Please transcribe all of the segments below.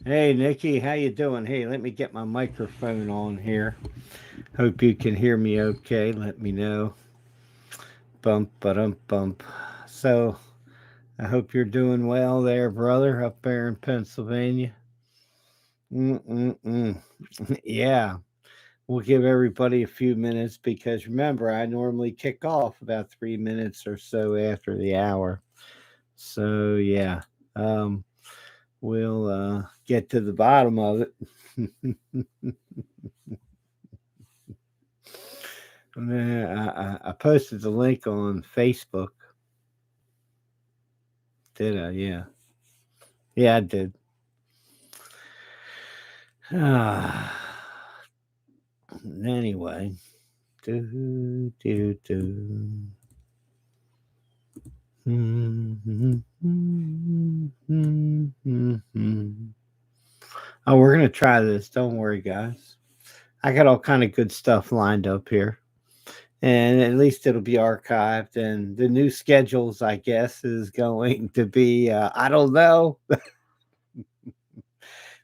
Hey Nikki, how you doing? Hey, let me get my microphone on here. Hope you can hear me okay. Let me know. Bump, bump. So, I hope you're doing well there, brother, up there in Pennsylvania. Mm-mm-mm. Yeah, we'll give everybody a few minutes because remember, I normally kick off about 3 minutes or so after the hour. So, yeah, um, we'll get to the bottom of it. I posted the link on Facebook. Did I? Yeah. Yeah, I did. Ah, anyway. Do, do, do. Oh, we're gonna try this. Don't worry, guys. I got all kind of good stuff lined up here, and at least it'll be archived. And the new schedules, I guess, is going to be. I don't know.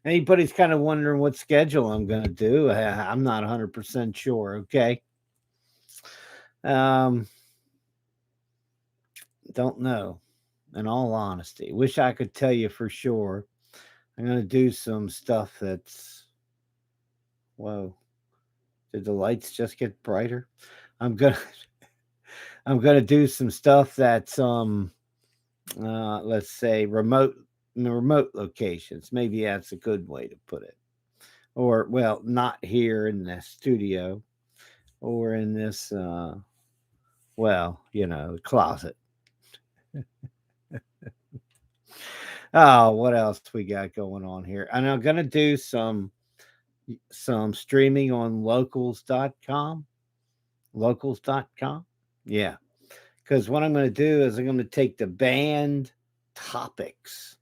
Anybody's kind of wondering what schedule I'm going to do. I'm not 100% sure. Okay. Um, don't know. In all honesty, wish I could tell you for sure. I'm going to do some stuff that's, whoa, did the lights just get brighter? I'm going to, I'm going to do some stuff that's, let's say remote locations. Maybe that's a good way to put it. Or, well, not here in the studio or in this, well, closet. Oh, what else we got going on here? And I'm gonna do some streaming on locals.com. Locals.com. Yeah. Because what I'm gonna do is I'm gonna take the band topics,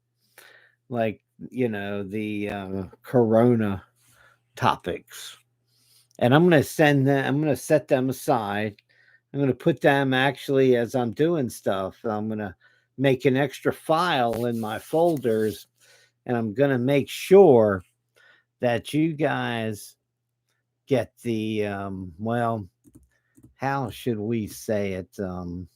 like the corona topics. And I'm gonna set them aside. I'm gonna put them actually as I'm doing stuff. I'm gonna make an extra file in my folders and I'm gonna make sure that you guys get the well, how should we say it? We're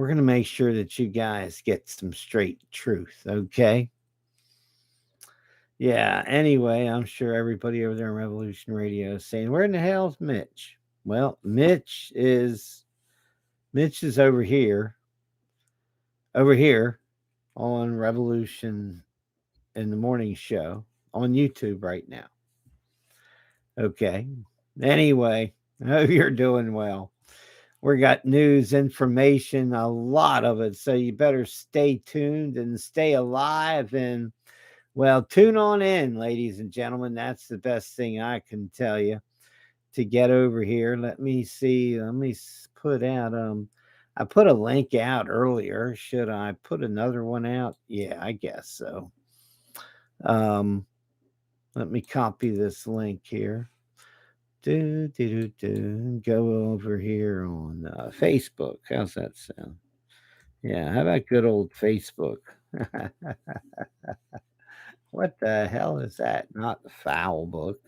gonna make sure that you guys get some straight truth, okay? Yeah, anyway, I'm sure everybody over there in Revolution Radio is saying, where in the hell's Mitch? Well, Mitch is over here on Revolution in the morning show on YouTube right now. Okay. Anyway, I hope you're doing well. We got news, information, a lot of it. So you better stay tuned and stay alive. And, well, tune on in, ladies and gentlemen. That's the best thing I can tell you to get over here. Let me see. Let me put out, I put a link out earlier. Should I put another one out? Yeah, I guess so. Um, Let me copy this link here. Go over here on Facebook. How's that sound? Yeah, how about good old Facebook? What the hell is that? Not the foul book.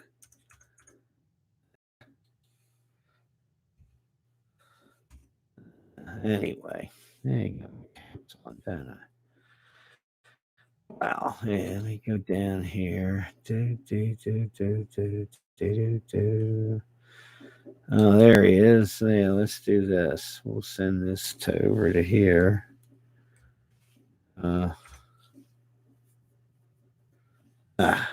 Anyway, there you go. It's on, don't I? Well, yeah, let me go down here. Do. Oh, there he is. Yeah, let's do this. We'll send this over to here. Uh, ah.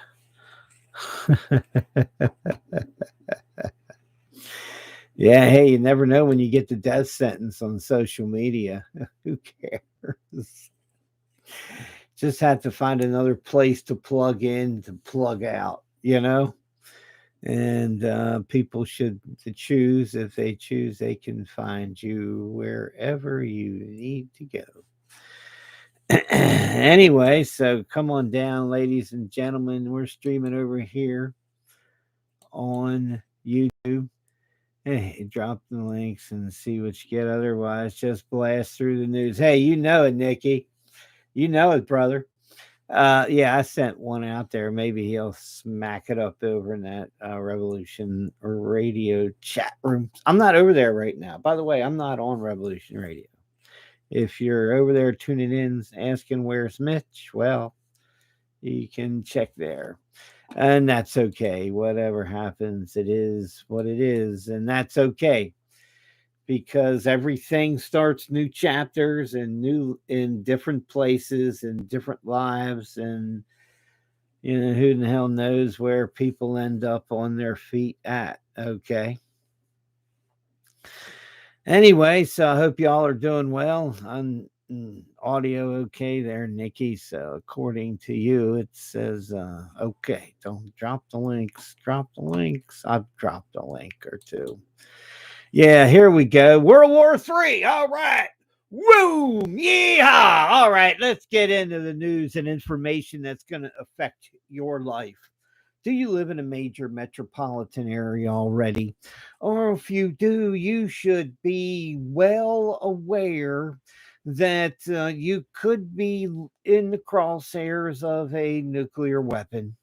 Yeah, hey, you never know when you get the death sentence on social media. Who cares? Just have to find another place to plug in to plug out. And people should to choose. If they choose, they can find you wherever you need to go. Anyway, so come on down, ladies and gentlemen. We're streaming over here on YouTube. Hey, drop the links and see what you get. Otherwise, just blast through the news. Hey, you know it, Nikki. You know it, brother. Yeah, I sent one out there. Maybe he'll smack it up over in that Revolution Radio chat room. I'm not over there right now. By the way, I'm not on Revolution Radio. If you're over there tuning in asking where's Mitch, well, you can check there. And that's okay. Whatever happens, it is what it is. And that's okay because everything starts new chapters and new in different places and different lives. And, who the hell knows where people end up on their feet at. Okay. Anyway, so I hope y'all are doing well. I'm audio okay there, Nikki. So according to you, it says okay. Don't drop the links. Drop the links. I've dropped a link or two. Yeah, here we go. World War III. All right. Boom. Yeehaw. All right. Let's get into the news and information that's going to affect your life. Do you live in a major metropolitan area already? Or if you do, you should be well aware that you could be in the crosshairs of a nuclear weapon.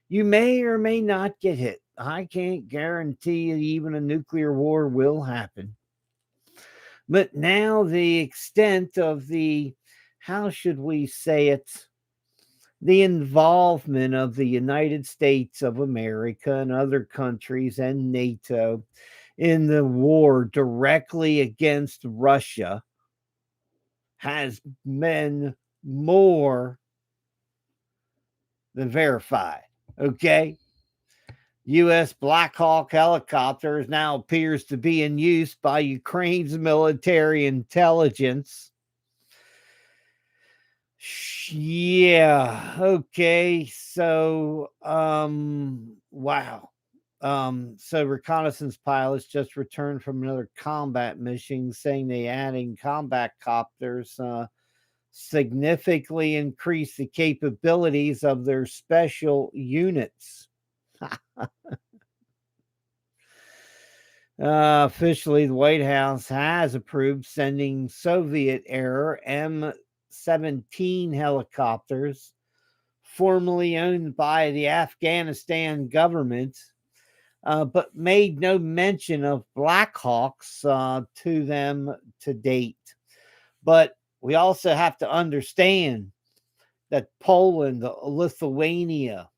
You may or may not get hit. I can't guarantee even a nuclear war will happen. But now the extent of how should we say it, the involvement of the United States of America and other countries and NATO in the war directly against Russia has been more than verified. Okay. U.S. Black Hawk helicopters now appears to be in use by Ukraine's military intelligence. Yeah. Okay. So, wow. So reconnaissance pilots just returned from another combat mission, saying they adding combat copters significantly increase the capabilities of their special units. Officially, the White House has approved sending Soviet era M17 helicopters, formerly owned by the Afghanistan government, but made no mention of Black Hawks to them to date. But we also have to understand that Poland, Lithuania,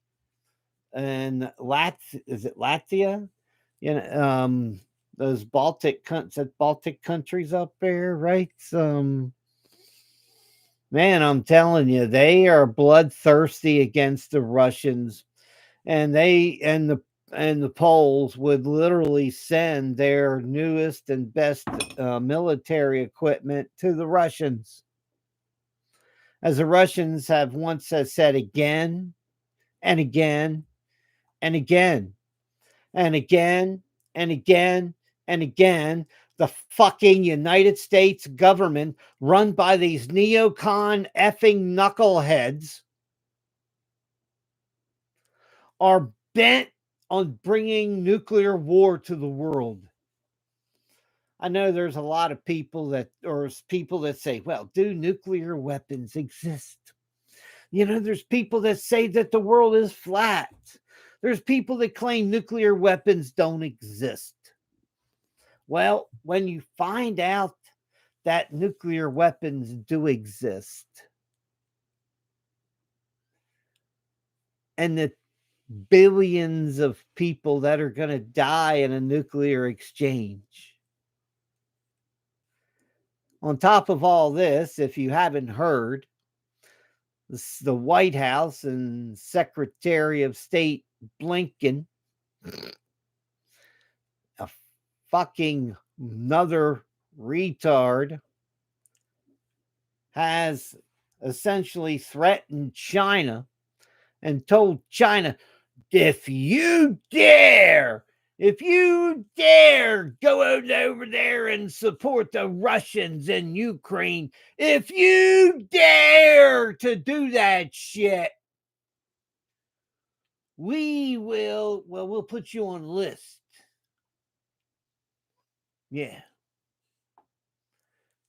and is it Latvia? Those Baltic countries up there, right? Man, I'm telling you, they are bloodthirsty against the Russians, and the Poles would literally send their newest and best military equipment to the Russians. As the Russians have once said again and again and again and again and again and again, the fucking United States government, run by these neocon effing knuckleheads, are bent on bringing nuclear war to the world. I know there's a lot of people that say, well, do nuclear weapons exist? There's people that say that the world is flat. There's people that claim nuclear weapons don't exist. Well, when you find out that nuclear weapons do exist and the billions of people that are going to die in a nuclear exchange. On top of all this, if you haven't heard, the White House and Secretary of State Blinken, a fucking another retard, has essentially threatened China and told China, if you dare go over there and support the Russians in Ukraine, if you dare to do that shit, we'll put you on list. Yeah.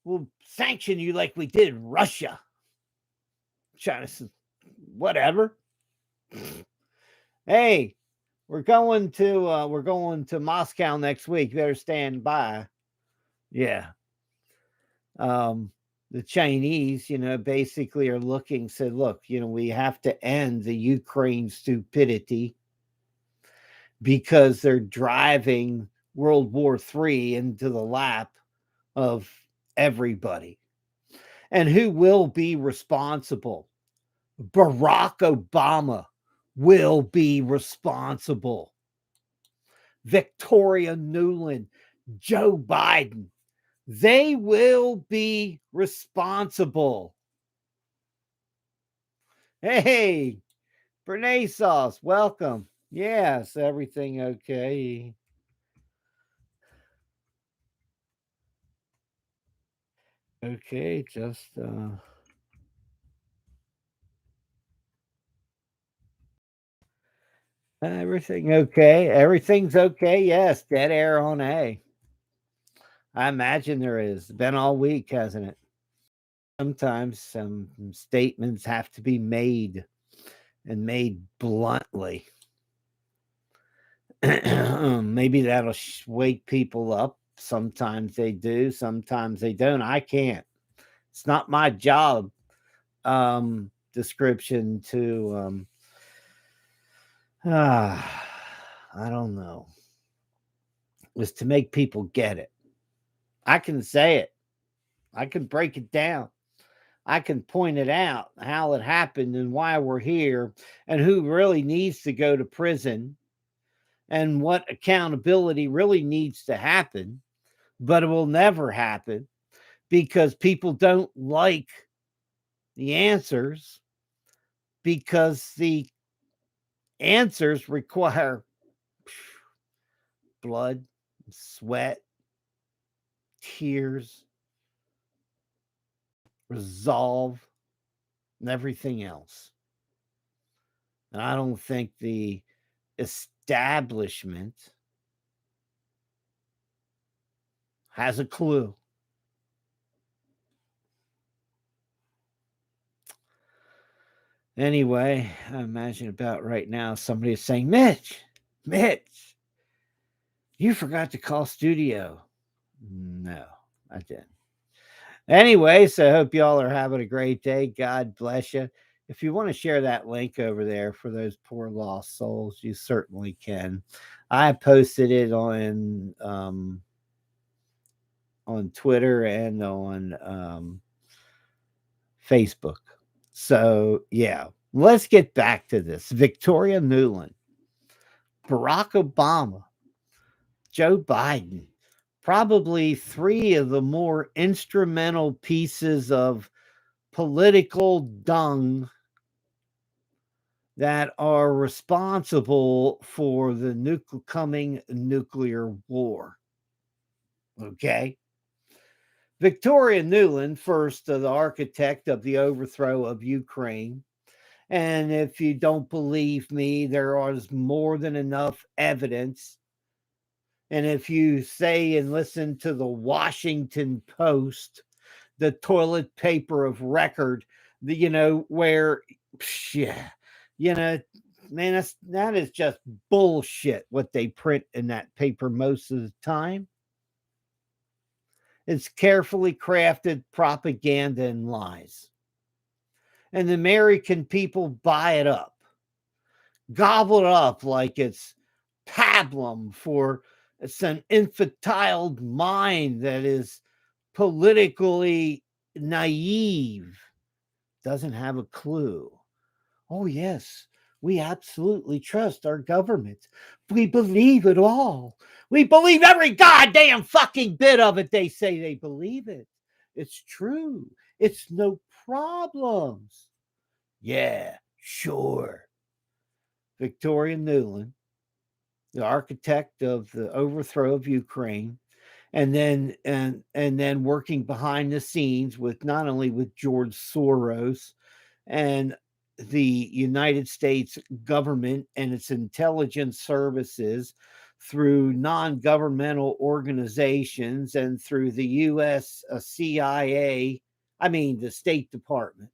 We'll sanction you like we did Russia. China says, whatever. Hey, we're going to Moscow next week. You better stand by. Yeah. The Chinese, basically are looking, said, look, we have to end the Ukraine stupidity because they're driving World War III into the lap of everybody. And who will be responsible? Barack Obama will be responsible. Victoria Nuland, Joe Biden, they will be responsible. Hey, Bernays Sauce, welcome. Yes, everything okay? Okay, just everything okay? Everything's okay. Yes, dead air on A. I imagine there is. Been all week, hasn't it? Sometimes some statements have to be made and made bluntly. Maybe that'll wake people up. Sometimes they do, sometimes they don't. I can't. It's not my job description to I don't know. Was to make people get it. I can say it. I can break it down. I can point it out how it happened and why we're here and who really needs to go to prison and what accountability really needs to happen, but it will never happen because people don't like the answers because the answers require blood, sweat, tears, resolve, and everything else. And I don't think the establishment has a clue. Anyway, I imagine about right now somebody is saying, Mitch, you forgot to call studio. No, I didn't. Anyway, so I hope y'all are having a great day. God bless you. If you want to share that link over there for those poor lost souls, you certainly can. I posted it on Twitter and on Facebook. So yeah, let's get back to this. Victoria Nuland, Barack Obama, Joe Biden, probably three of the more instrumental pieces of political dung that are responsible for the coming nuclear war. Okay. Victoria Nuland, first, the architect of the overthrow of Ukraine. And if you don't believe me, there is more than enough evidence. And if you say and listen to the Washington Post, the toilet paper of record, where, yeah, man, that is just bullshit what they print in that paper most of the time. It's carefully crafted propaganda and lies. And the American people buy it up, gobble it up like it's pablum for some infantile mind that is politically naive, doesn't have a clue. Oh, yes, we absolutely trust our government. We believe it all. We believe every goddamn fucking bit of it. They say they believe it. It's true. It's no problems. Yeah, sure. Victoria Nuland, the architect of the overthrow of Ukraine, and then working behind the scenes with not only with George Soros and the United States government and its intelligence services through non-governmental organizations and through the US CIA, I mean the State Department.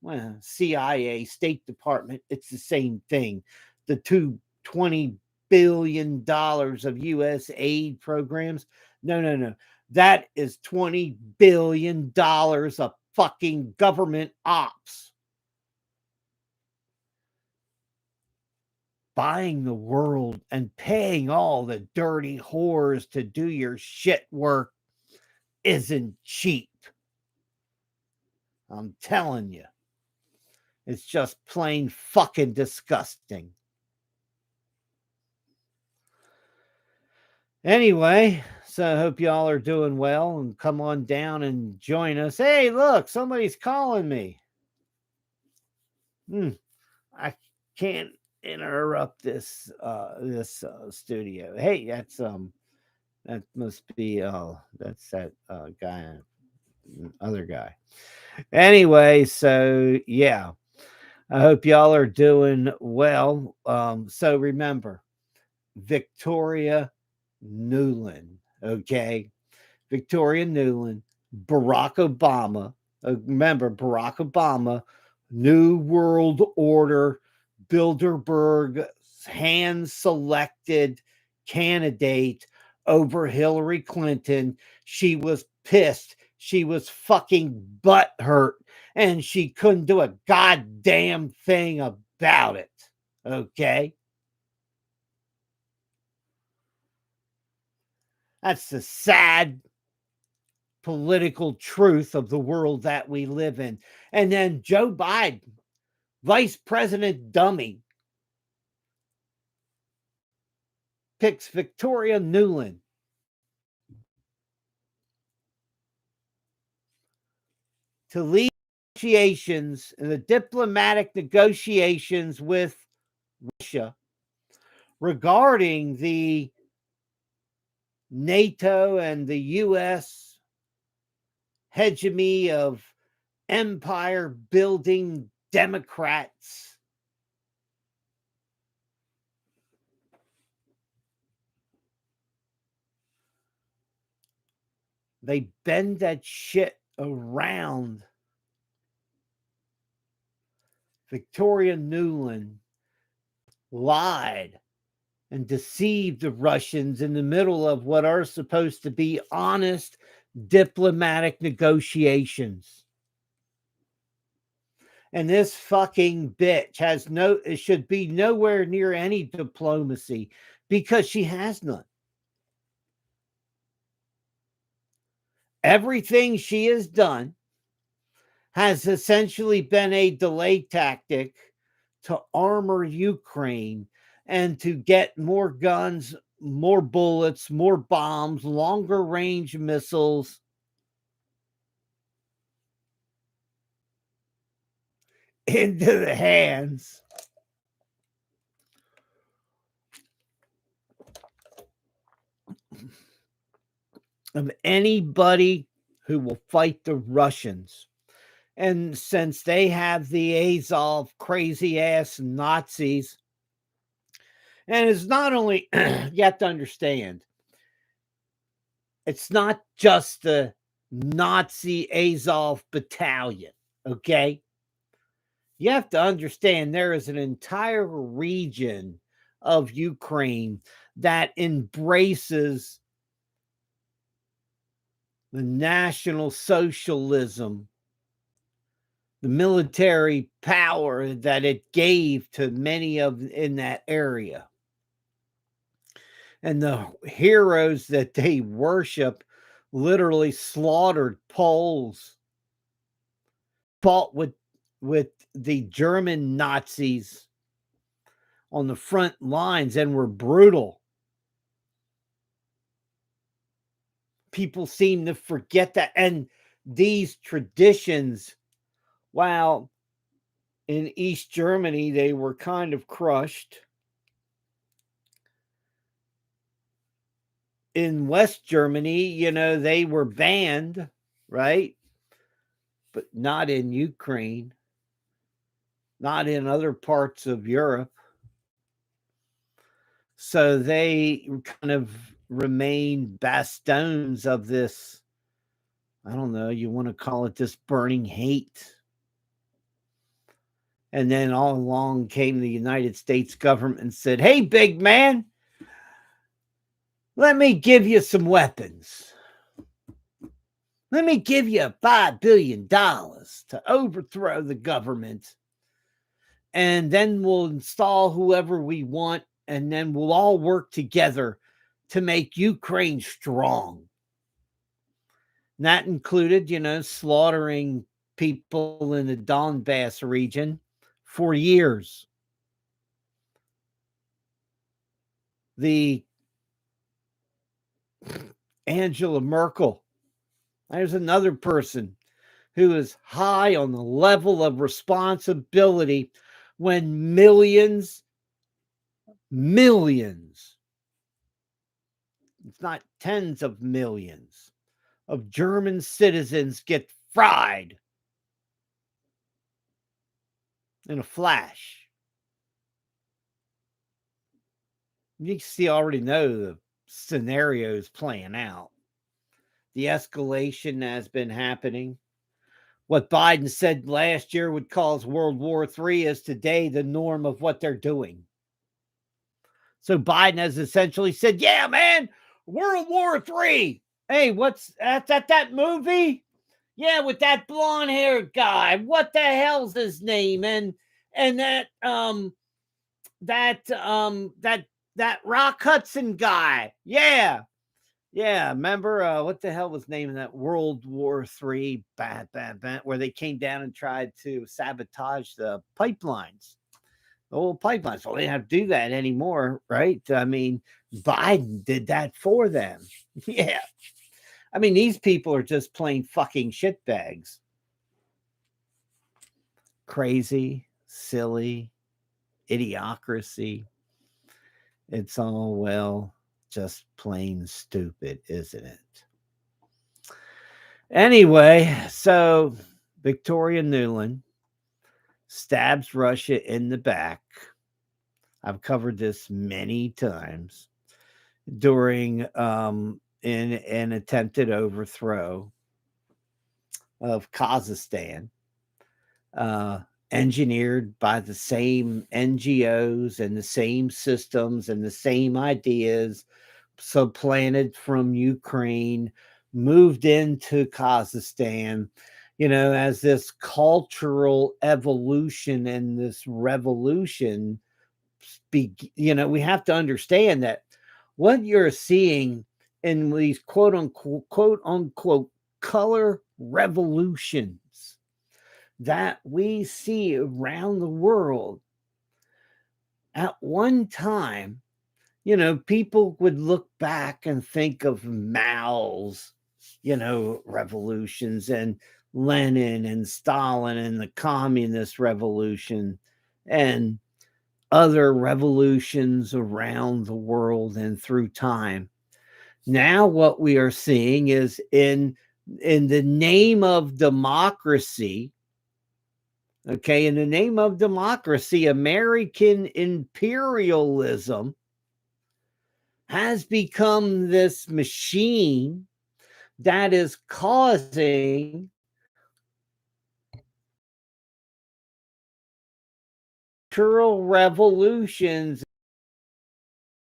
well, CIA, State Department, it's the same thing. The $20 billion of U.S. aid programs. No. That is $20 billion of fucking government ops. Buying the world and paying all the dirty whores to do your shit work isn't cheap. I'm telling you. It's just plain fucking disgusting. Anyway, so I hope y'all are doing well and come on down and join us. Hey, look, somebody's calling me. I can't interrupt this studio. Hey, that must be that's that guy, other guy. Anyway, so yeah, I hope y'all are doing well. So remember, Victoria Nuland, okay? Victoria Nuland, Barack Obama. Remember, Barack Obama, New World Order, Bilderberg, hand selected candidate over Hillary Clinton. She was pissed. She was fucking butthurt, and she couldn't do a goddamn thing about it. Okay? That's the sad political truth of the world that we live in. And then Joe Biden, vice president dummy, picks Victoria Nuland to lead negotiations and the diplomatic negotiations with Russia regarding the NATO and the U.S. hegemony of empire building Democrats. They bend that shit around. Victoria Nuland lied and deceived the Russians in the middle of what are supposed to be honest diplomatic negotiations. And this fucking bitch it should be nowhere near any diplomacy because she has none. Everything she has done has essentially been a delay tactic to armor Ukraine and to get more guns, more bullets, more bombs, longer range missiles into the hands of anybody who will fight the Russians. And since they have the Azov crazy ass Nazis, and it's not only, you have to understand, it's not just the Nazi Azov battalion, okay? You have to understand there is an entire region of Ukraine that embraces the National Socialism, the military power that it gave to many of in that area. And the heroes that they worship literally slaughtered Poles, fought with the German Nazis on the front lines and were brutal. People seem to forget that. And these traditions, while in East Germany they were kind of crushed, in West Germany, they were banned, right? But not in Ukraine, not in other parts of Europe. So they kind of remain bastions of this, I don't know, you want to call it this burning hate. And then all along came the United States government and said, hey, big man, let me give you some weapons. Let me give you $5 billion to overthrow the government. And then we'll install whoever we want. And then we'll all work together to make Ukraine strong. And that included, slaughtering people in the Donbass region for years. The Angela Merkel, there's another person who is high on the level of responsibility when millions, it's not tens of millions of German citizens get fried in a flash. You see, already know the scenarios playing out. The escalation has been happening. What Biden said last year would cause World War III is today the norm of what they're doing. So Biden has essentially said, yeah, man, World War III. Hey, what's that movie? Yeah, with that blonde haired guy. What the hell's his name? And that Rock Hudson guy. Yeah. Yeah, remember what the hell was the name of that World War III where they came down and tried to sabotage the pipelines, the old pipelines. Well, they don't have to do that anymore, right? I mean, Biden did that for them. Yeah. I mean, these people are just plain fucking shitbags. Crazy, silly, idiocracy. It's all, well, just plain stupid, isn't it? Anyway, so Victoria Nuland stabs Russia in the back. I've covered this many times during in an attempted overthrow of Kazakhstan, engineered by the same NGOs and the same systems and the same ideas, supplanted from Ukraine, moved into Kazakhstan, as this cultural evolution and this revolution. We have to understand that what you're seeing in these quote unquote color revolutions that we see around the world, at one time, people would look back and think of Mao's, revolutions, and Lenin and Stalin and the communist revolution and other revolutions around the world and through time. Now what we are seeing is in the name of democracy, okay, in the name of democracy, American imperialism has become this machine that is causing cultural revolutions,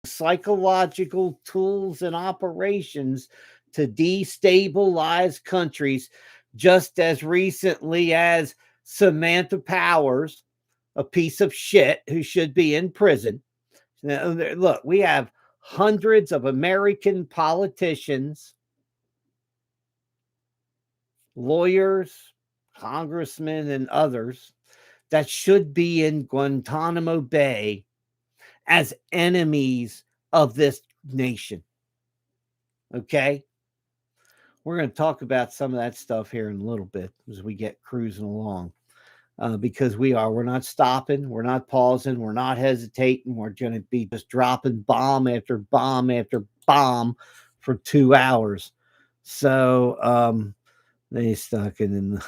psychological tools and operations to destabilize countries, just as recently as Samantha Powers, a piece of shit who should be in prison. Now, look, we have hundreds of American politicians, lawyers, congressmen, and others that should be in Guantanamo Bay as enemies of this nation. Okay? We're going to talk about some of that stuff here in a little bit as we get cruising along. Because we're not stopping, we're not pausing, we're not hesitating. We're going to be just dropping bomb after bomb after bomb for 2 hours. So they stuck it in the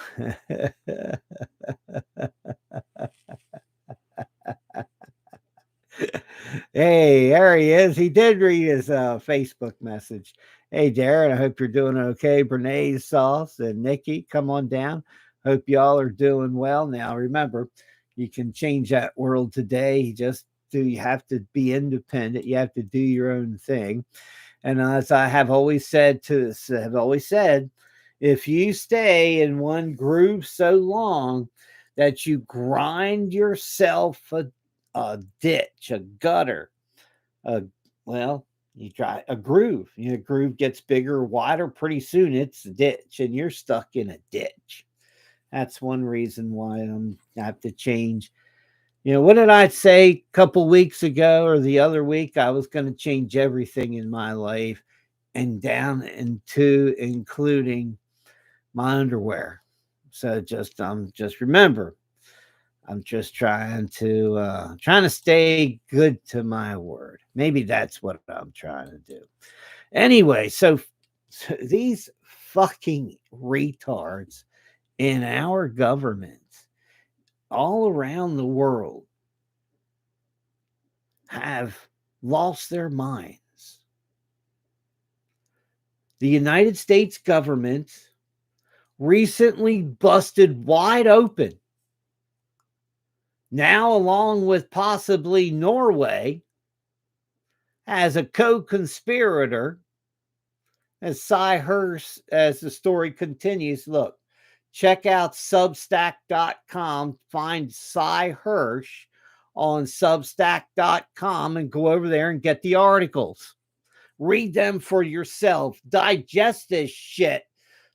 Hey, there he is. He did read his Facebook message. Hey, Darren, I hope you're doing okay. Bernays Sauce and Nikki, come on down. Hope y'all are doing well. Now, remember, you can change that world today. You have to be independent. You have to do your own thing. And as I have always said, if you stay in one groove so long that you grind yourself a ditch, a gutter, a well, you try a groove. You know, groove gets bigger, wider. Pretty soon, it's a ditch, and you're stuck in a ditch. That's one reason why I have to change. You know, what did I say a couple weeks ago or the other week? I was going to change everything in my life and down into including my underwear. So just remember, I'm just trying to stay good to my word. Maybe that's what I'm trying to do. Anyway, so these fucking retards in our government all around the world have lost their minds. The United States government recently busted wide open, now along with possibly Norway, as a co-conspirator, as Cy Hirsch, as the story continues. Look, check out substack.com, find Cy Hirsch on substack.com and go over there and get the articles. Read them for yourself. Digest this shit.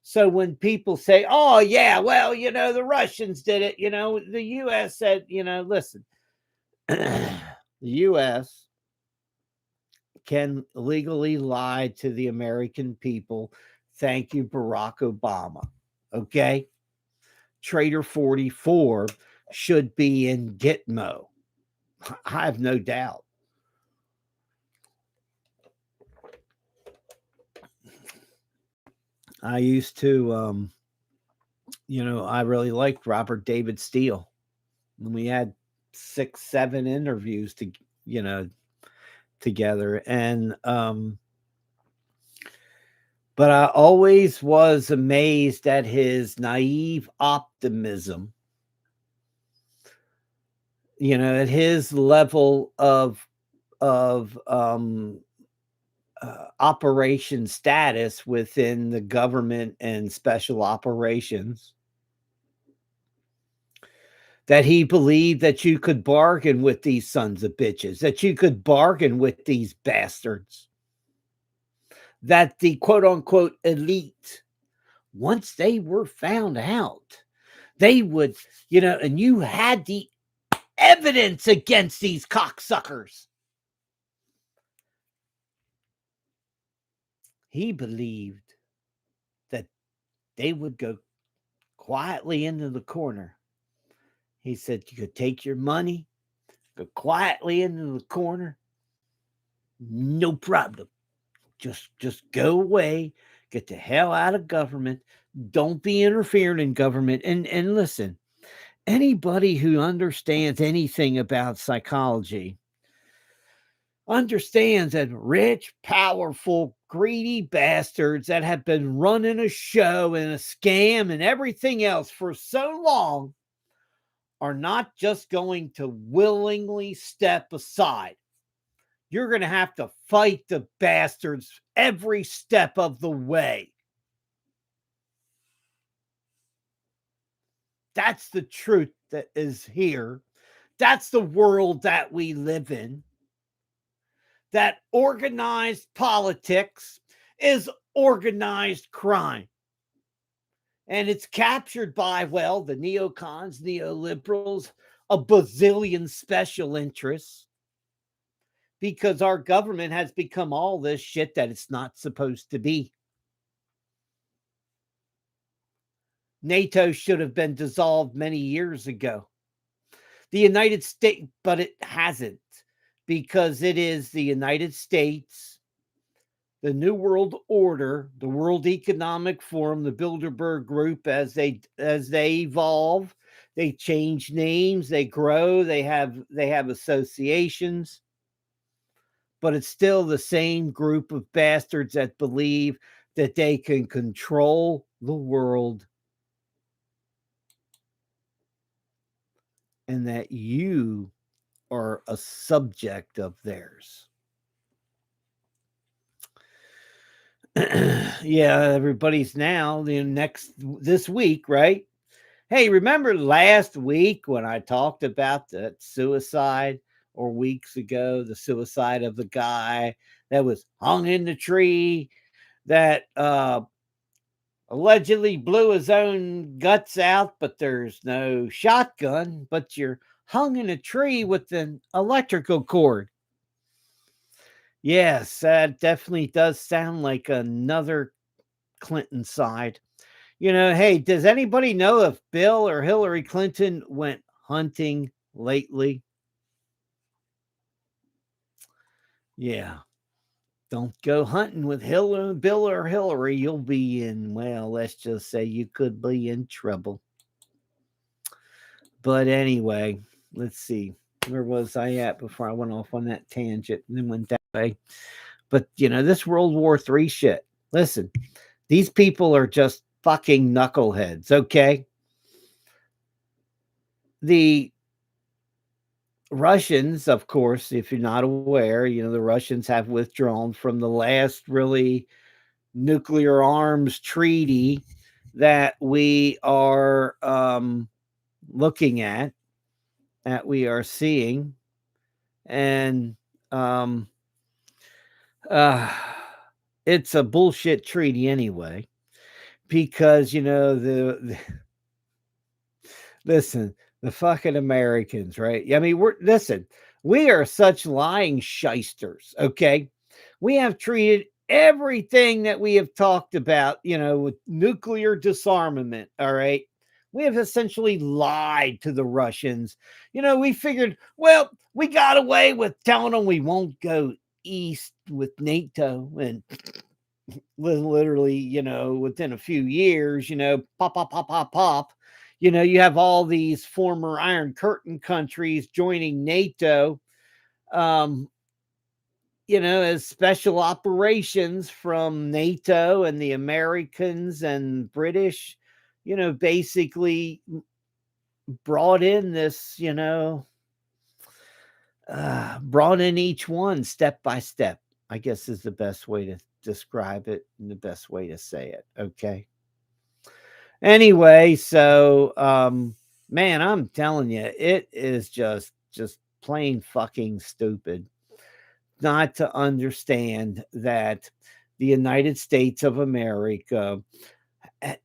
So when people say, oh, yeah, well, you know, the Russians did it, you know, the U.S. said, you know, listen, the U.S. can legally lie to the American people. Thank you, Barack Obama. Okay? Trader 44 should be in Gitmo. I have no doubt. I used to, I really liked Robert David Steele. And we had 6, 7 interviews together. And, but I always was amazed at his naive optimism, at his level of operation status within the government and special operations, that he believed that you could bargain with these sons of bitches, that you could bargain with these bastards, that the quote unquote elite, once they were found out, they would, and you had the evidence against these cocksuckers. He believed that they would go quietly into the corner. He said, you could take your money, go quietly into the corner, no problem. Just go away, get the hell out of government. Don't be interfering in government. And listen, anybody who understands anything about psychology understands that rich, powerful, greedy bastards that have been running a show and a scam and everything else for so long are not just going to willingly step aside. You're going to have to fight the bastards every step of the way. That's the truth that is here. That's the world that we live in. That organized politics is organized crime. And it's captured by, well, the neocons, neoliberals, a bazillion special interests, because our government has become all this shit that it's not supposed to be. NATO should have been dissolved many years ago. The United States, but it hasn't, because it is the United States, the New World Order, the World Economic Forum, the Bilderberg Group, as they evolve, they change names, they grow, they have associations, but it's still the same group of bastards that believe that they can control the world. and that you are a subject of theirs. Yeah, everybody's now this week, right? Hey, remember last week when I talked about the suicide, or weeks ago, the suicide of the guy that was hung in the tree that allegedly blew his own guts out, but there's no shotgun, but you're hung in a tree with an electrical cord. Yes, that definitely does sound like another Clinton side. Hey, does anybody know if Bill or Hillary Clinton went hunting lately? Yeah. Don't go hunting with Bill or Hillary. You'll be in, well, let's just say you could be in trouble. But anyway, let's see. Where was I at before I went off on that tangent and then went that way? But, this World War III shit. Listen, these people are just fucking knuckleheads, okay? The Russians, of course, if you're not aware, the Russians have withdrawn from the last really nuclear arms treaty that we are looking at, that we are seeing. And uh, it's a bullshit treaty anyway, because, listen, the fucking Americans, right? I mean, we are such lying shysters, okay? We have treated everything that we have talked about, with nuclear disarmament, all right? We have essentially lied to the Russians. We figured, well, we got away with telling them we won't go east with NATO, and literally, within a few years, pop, pop, pop, pop, pop. You have all these former Iron Curtain countries joining NATO, um, as special operations from NATO, and the Americans and British, basically brought in this, brought in each one step by step, I guess is the best way to describe it and the best way to say it. Okay. Anyway, so man, I'm telling you, it is just plain fucking stupid not to understand that the United States of America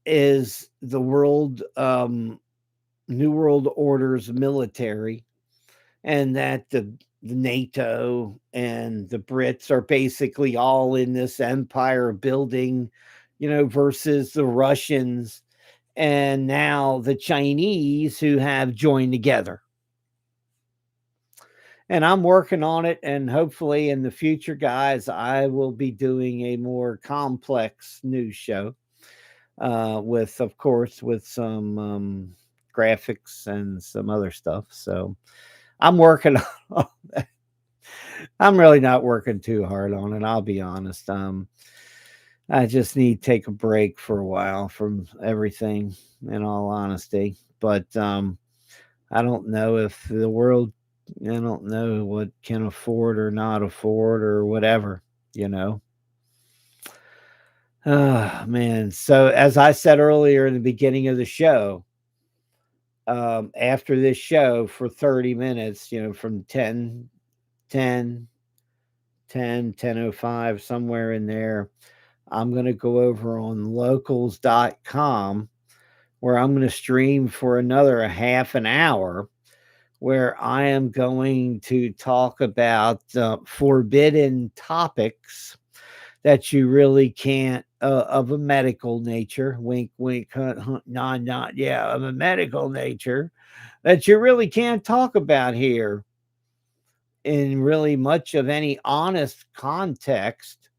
is the New World Order's military, and that the NATO and the Brits are basically all in this empire building, versus the Russians and now the Chinese, who have joined together. And I'm working on it, and hopefully in the future, guys, I will be doing a more complex news show, with, of course, with some graphics and some other stuff. So I'm working on that. I'm really not working too hard on it, I'll be honest. I just need to take a break for a while from everything, in all honesty. But I don't know if the world, I don't know what can afford or not afford or whatever, you know. Man. So, as I said earlier in the beginning of the show, after this show for 30 minutes, from 10:05, somewhere in there, I'm going to go over on locals.com, where I'm going to stream for another half an hour, where I am going to talk about forbidden topics that you really can't, of a medical nature, wink, wink, hunt, hunt, nod, nod, yeah, of a medical nature, that you really can't talk about here in really much of any honest context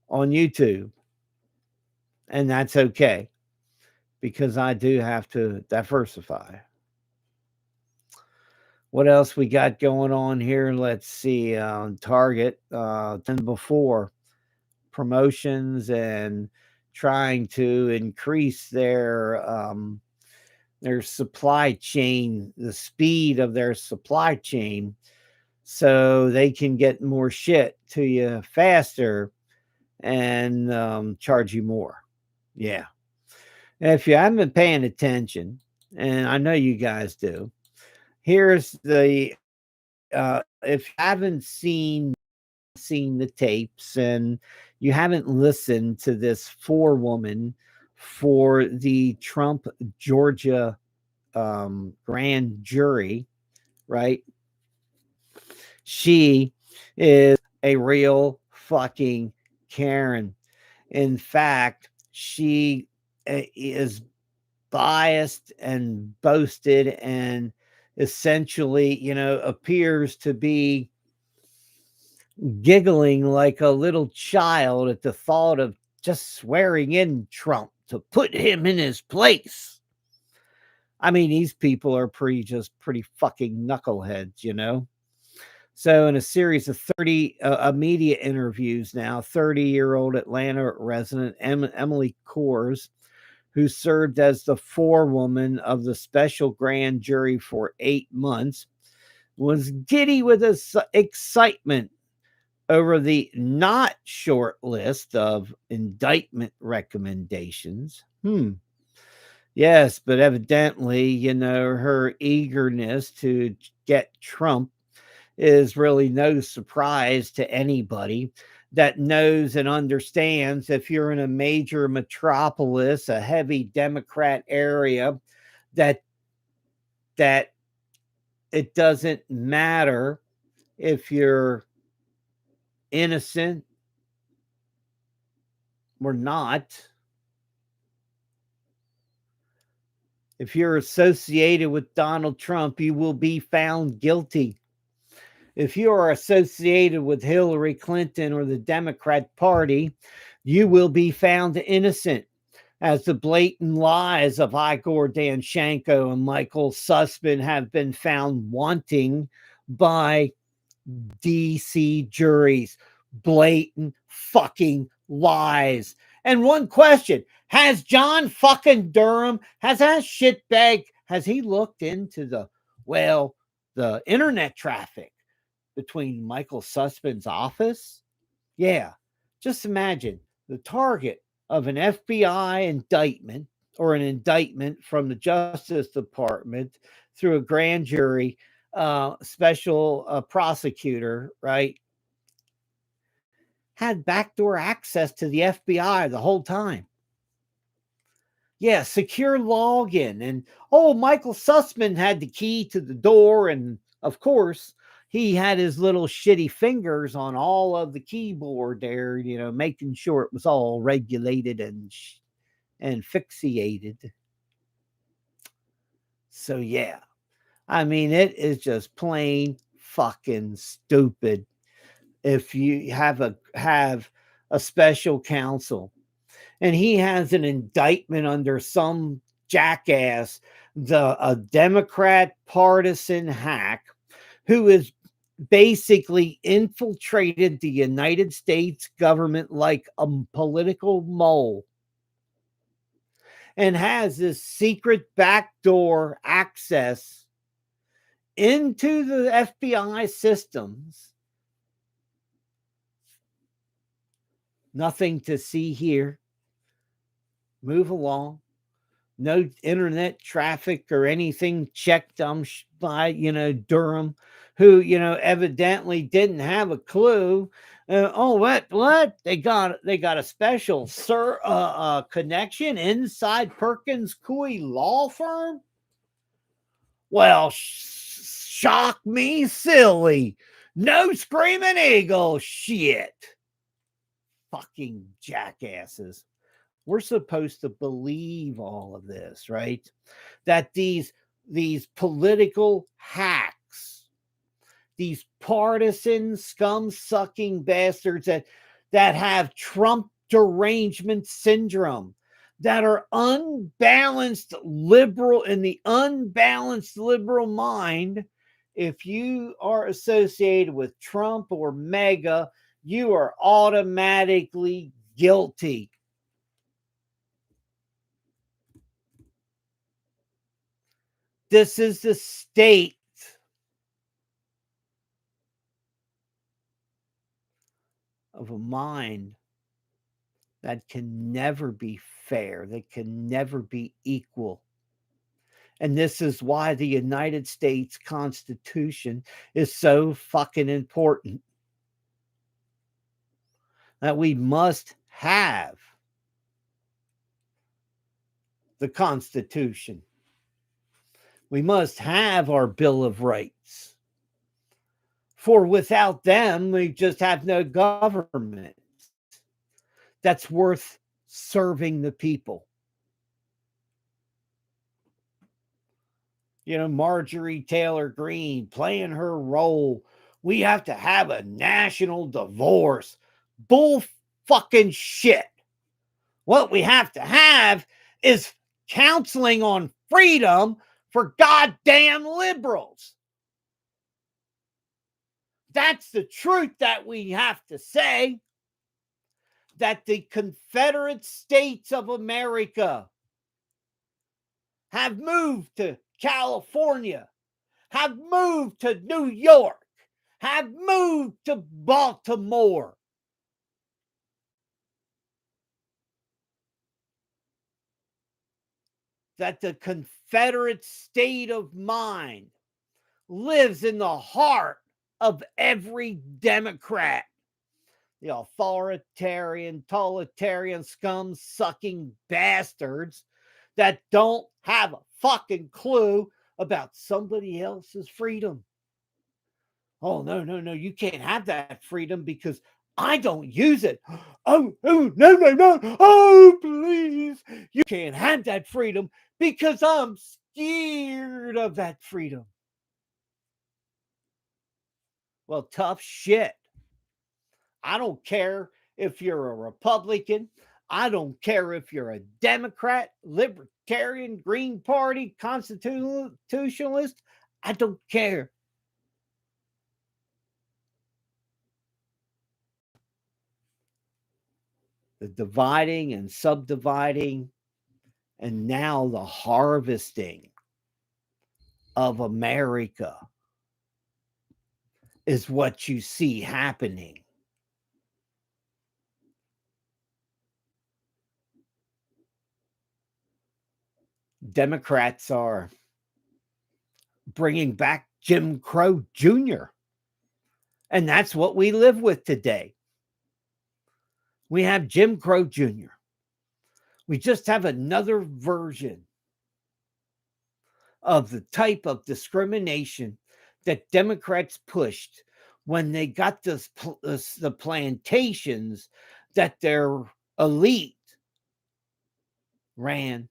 on YouTube. And that's okay, because I do have to diversify. What else we got going on here? Let's see. Target, 10 before promotions and trying to increase their supply chain, the speed of their supply chain, so they can get more shit to you faster and charge you more. Yeah. And if you haven't been paying attention, and I know you guys do, here's the if you haven't seen the tapes and you haven't listened to this forewoman for the Trump Georgia grand jury, right? She is a real fucking Karen. In fact, she is biased and boasted and essentially, appears to be giggling like a little child at the thought of just swearing in Trump to put him in his place. I mean, these people are pretty fucking knuckleheads. So, in a series of 30 media interviews now, 30-year-old Atlanta resident Emily Kors, who served as the forewoman of the special grand jury for 8 months, was giddy with excitement over the not short list of indictment recommendations. Yes, but evidently, her eagerness to get Trump is really no surprise to anybody that knows and understands if you're in a major metropolis, a heavy Democrat area, that it doesn't matter if you're innocent or not. If you're associated with Donald Trump, you will be found guilty. If you are associated with Hillary Clinton or the Democrat Party, you will be found innocent, as the blatant lies of Igor Danchenko and Michael Sussman have been found wanting by DC juries. Blatant fucking lies. And one question: has John fucking Durham, has that shitbag, has he looked into the internet traffic between Michael Sussman's office? Yeah. Just imagine the target of an FBI indictment or an indictment from the Justice Department through a grand jury, special prosecutor, right? Had backdoor access to the FBI the whole time. Yeah, secure login. And Michael Sussman had the key to the door. And of course, he had his little shitty fingers on all of the keyboard there, making sure it was all regulated and fixated. So, yeah, I mean, it is just plain fucking stupid if you have a special counsel and he has an indictment under some jackass, a Democrat partisan hack who is basically infiltrated the United States government like a political mole and has this secret backdoor access into the FBI systems. Nothing to see here. Move along. No internet traffic or anything checked by Durham, who evidently didn't have a clue. What they got a special connection inside Perkins Coie law firm. Well, shock me silly. No screaming eagle shit. Fucking jackasses. We're supposed to believe all of this, right? That these political hacks, these partisan scum-sucking bastards that have Trump derangement syndrome, that are unbalanced liberal in the unbalanced liberal mind. If you are associated with Trump or MAGA, you are automatically guilty. This is the state of a mind that can never be fair, that can never be equal. And this is why the United States Constitution is so fucking important. That we must have the Constitution. We must have our Bill of Rights. For without them, we just have no government that's worth serving the people. You know, Marjorie Taylor Greene playing her role. We have to have a national divorce. Bull fucking shit. What we have to have is counseling on freedom for goddamn liberals. That's the truth that we have to say. That the Confederate States of America have moved to California, have moved to New York, have moved to Baltimore. That the Confederate state of mind lives in the heart of every Democrat. The authoritarian, totalitarian, scum-sucking bastards that don't have a fucking clue about somebody else's freedom. Oh, no, you can't have that freedom because I don't use it. Oh, no. Oh, please. You can't have that freedom because I'm scared of that freedom. Well, tough shit. I don't care if you're a Republican. I don't care if you're a Democrat, Libertarian, Green Party, Constitutionalist. I don't care. The dividing and subdividing, and now the harvesting of America is what you see happening. Democrats are bringing back Jim Crow Jr. And that's what we live with today. We have Jim Crow Jr. We just have another version of the type of discrimination that Democrats pushed when they got the plantations that their elite ran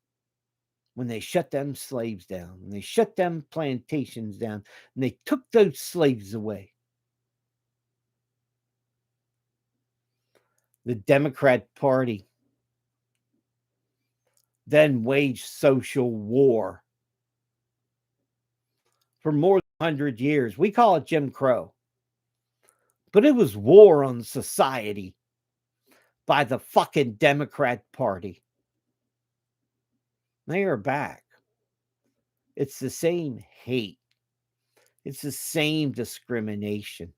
when they shut them slaves down, and they shut them plantations down, and they took those slaves away. The Democrat Party then waged social war for more than 100 years. We call it Jim Crow, but it was war on society by the fucking Democrat Party. They are back. It's the same hate. It's the same discrimination.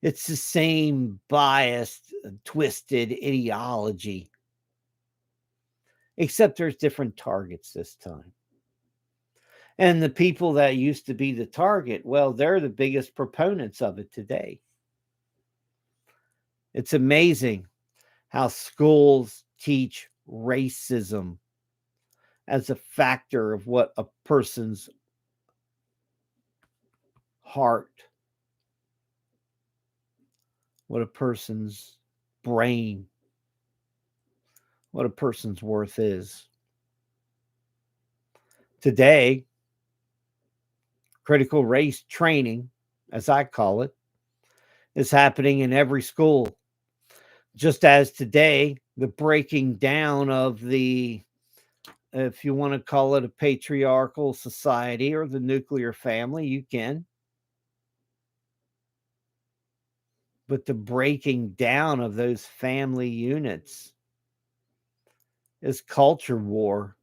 It's the same biased, twisted ideology. Except there's different targets this time. And the people that used to be the target, well, they're the biggest proponents of it today. It's amazing how schools teach racism as a factor of what a person's heart, what a person's brain, what a person's worth is. Today, critical race training, as I call it, is happening in every school. Just as today, the breaking down of the, if you want to call it a patriarchal society or the nuclear family, you can. But the breaking down of those family units is culture war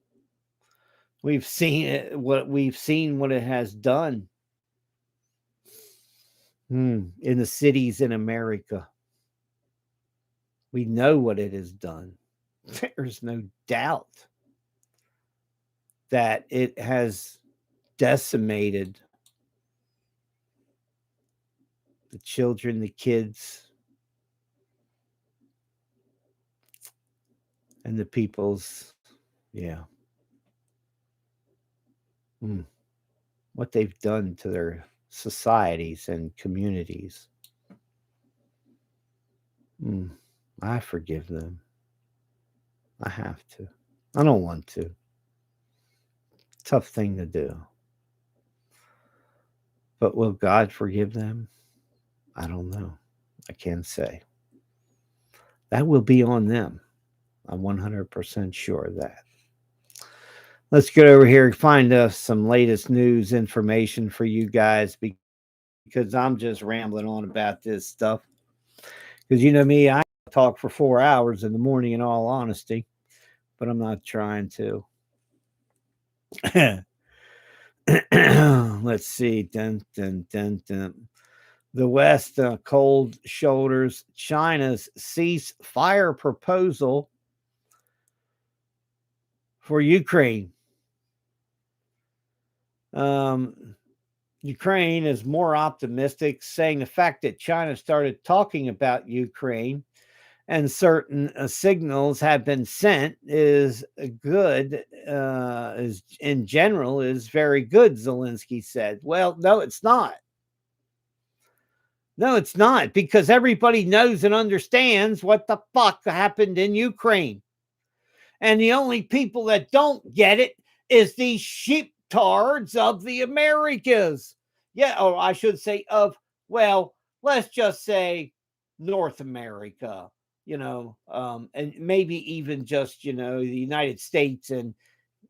We've seen it, what it has done in the cities in America. We know what it has done. There's no doubt that it has decimated the children, the kids, and the people's, yeah. What they've done to their societies and communities. I forgive them. I have to. I don't want to. Tough thing to do. But will God forgive them? I don't know. I can't say. That will be on them. I'm 100% sure of that. Let's get over here and find us some latest news information for you guys because I'm just rambling on about this stuff. Because you know me, I talk for 4 hours in the morning, in all honesty, but I'm not trying to. Let's see. Dun, dun, dun, dun. The West cold shoulders China's ceasefire proposal for Ukraine. Ukraine is more optimistic, saying the fact that China started talking about Ukraine and certain signals have been sent is good, is in general is very good, Zelensky said. Well, no, it's not. No, it's not, because everybody knows and understands what the fuck happened in Ukraine. And the only people that don't get it is these sheeptards of the Americas. Yeah, or I should say well, let's just say North America, and maybe even just, the United States and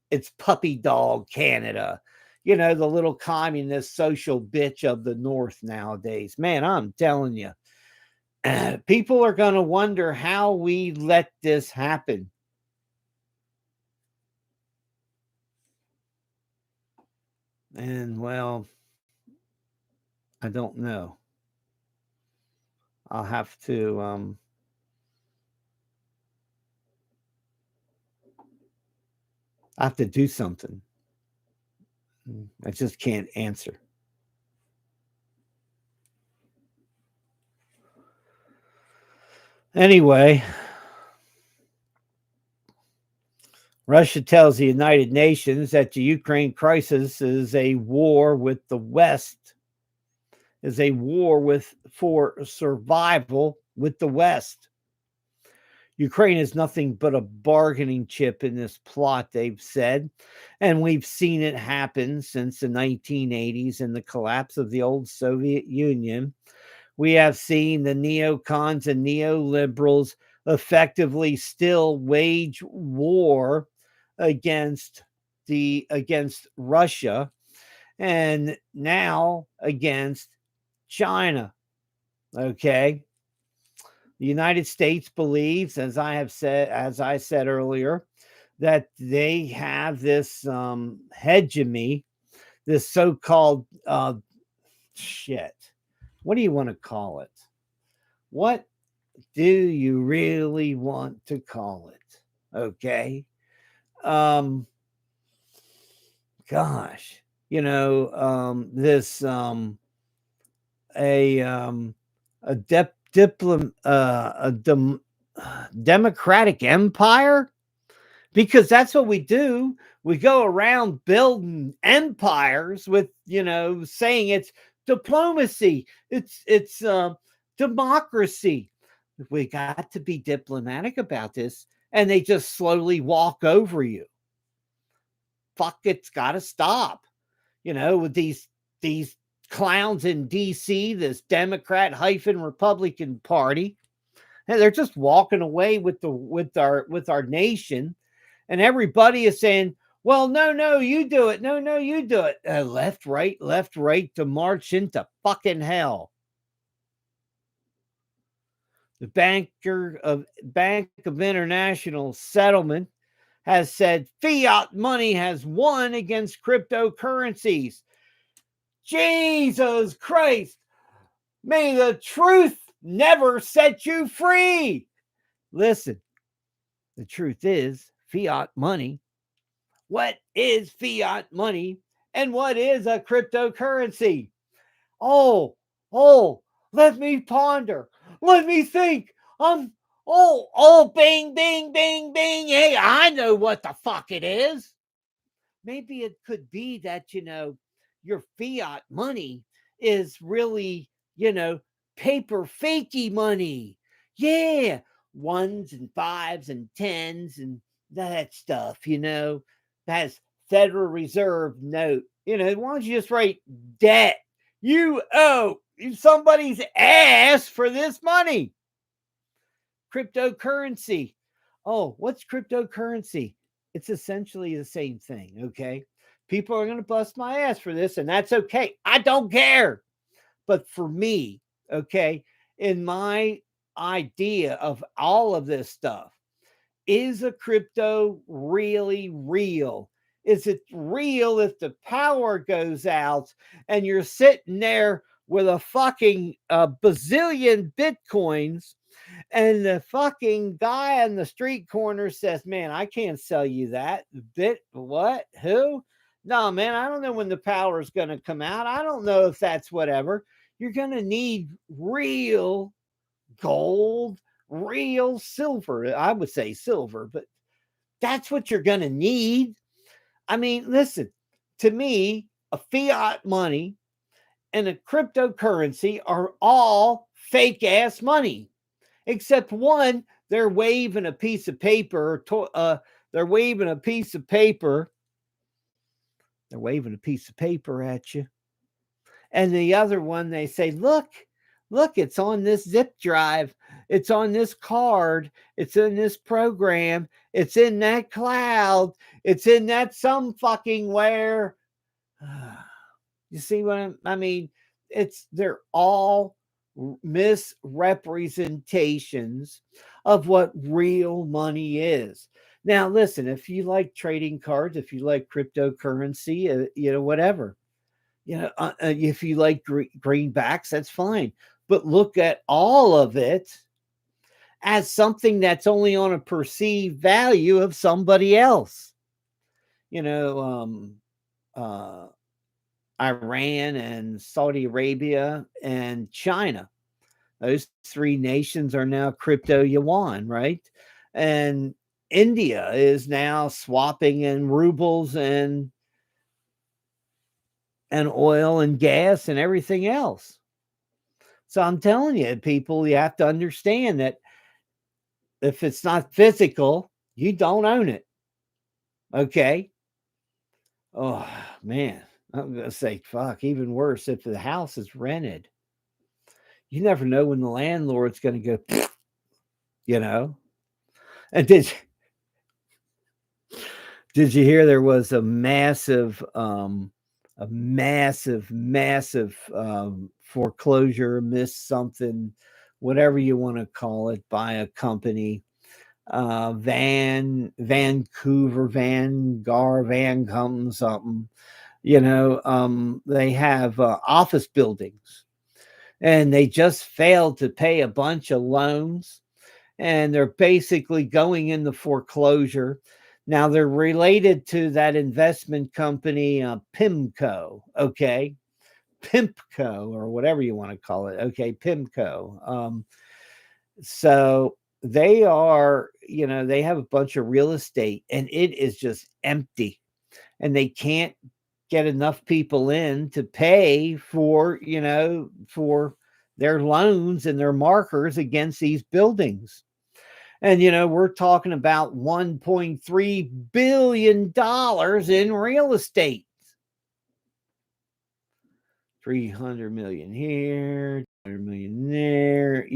its puppy dog, Canada. The little communist social bitch of the North nowadays. Man, I'm telling you, people are going to wonder how we let this happen. And well, I don't know. I'll have to do something. I just can't answer. Anyway, Russia tells the United Nations that the Ukraine crisis is a war with the West, is a war for survival with the West. Ukraine is nothing but a bargaining chip in this plot, they've said. And we've seen it happen since the 1980s and the collapse of the old Soviet Union. We have seen the neocons and neoliberals effectively still wage war against Russia, and now against China. Okay. The United States believes, as I said earlier, that they have this hegemony, this so-called shit. What do you want to call it? What do you really want to call it? Okay. Gosh, this democratic empire, because that's what we do. We go around building empires with, saying it's diplomacy, it's democracy. We got to be diplomatic about this, and they just slowly walk over you. Fuck, it's got to stop. With these clowns in DC, this Democrat hyphen Republican Party, and they're just walking away with our nation, and everybody is saying, well, no, you do it. No, you do it. Left, right, to march into fucking hell. The Bank of International Settlement has said fiat money has won against cryptocurrencies. Jesus Christ, may the truth never set you free. Listen, the truth is fiat money. What is fiat money and what is a cryptocurrency? Oh, let me ponder. Let me think. Bing, bing, bing, bing. Hey, I know what the fuck it is. Maybe it could be that, your fiat money is really, paper fakey money. Yeah, ones and fives and tens and that stuff, has Federal Reserve note. Why don't you just write debt? You owe somebody's ass for this money. Cryptocurrency. Oh, what's cryptocurrency? It's essentially the same thing, okay? People are going to bust my ass for this, and that's okay. I don't care. But for me, okay, in my idea of all of this stuff, is a crypto really real? Is it real if the power goes out and you're sitting there with a fucking bazillion bitcoins and the fucking guy on the street corner says, man, I can't sell you that what, who? No, man, I don't know when the power is going to come out. I don't know if that's whatever. You're going to need real gold, real silver. I would say silver, but that's what you're going to need. I mean, listen, to me, a fiat money and a cryptocurrency are all fake ass money, except one, they're waving a piece of paper. They're waving a piece of paper. They're waving a piece of paper at you. And the other one, they say, look, it's on this zip drive. It's on this card. It's in this program. It's in that cloud. It's in that some fucking where. You see what I mean? They're all misrepresentations of what real money is. Now, listen, if you like trading cards, if you like cryptocurrency, whatever, if you like greenbacks, that's fine. But look at all of it as something that's only on a perceived value of somebody else. Iran and Saudi Arabia and China. Those three nations are now crypto yuan, right? And India is now swapping in rubles and oil and gas and everything else. So I'm telling you, people, you have to understand that if it's not physical, you don't own it. Okay. Oh, man. I'm going to say, fuck, even worse if the house is rented. You never know when the landlord's going to go, And did you hear there was a massive foreclosure, something, whatever you want to call it, by a company, Vancouver, something. They have office buildings, and they just failed to pay a bunch of loans, and they're basically going into foreclosure. Now they're related to that investment company, PIMCO, okay? PIMCO, or whatever you want to call it, okay? PIMCO. So they are, they have a bunch of real estate, and it is just empty, and they can't get enough people in to pay for, for their loans and their markers against these buildings. And, we're talking about $1.3 billion in real estate. 300 million here, 200 million there,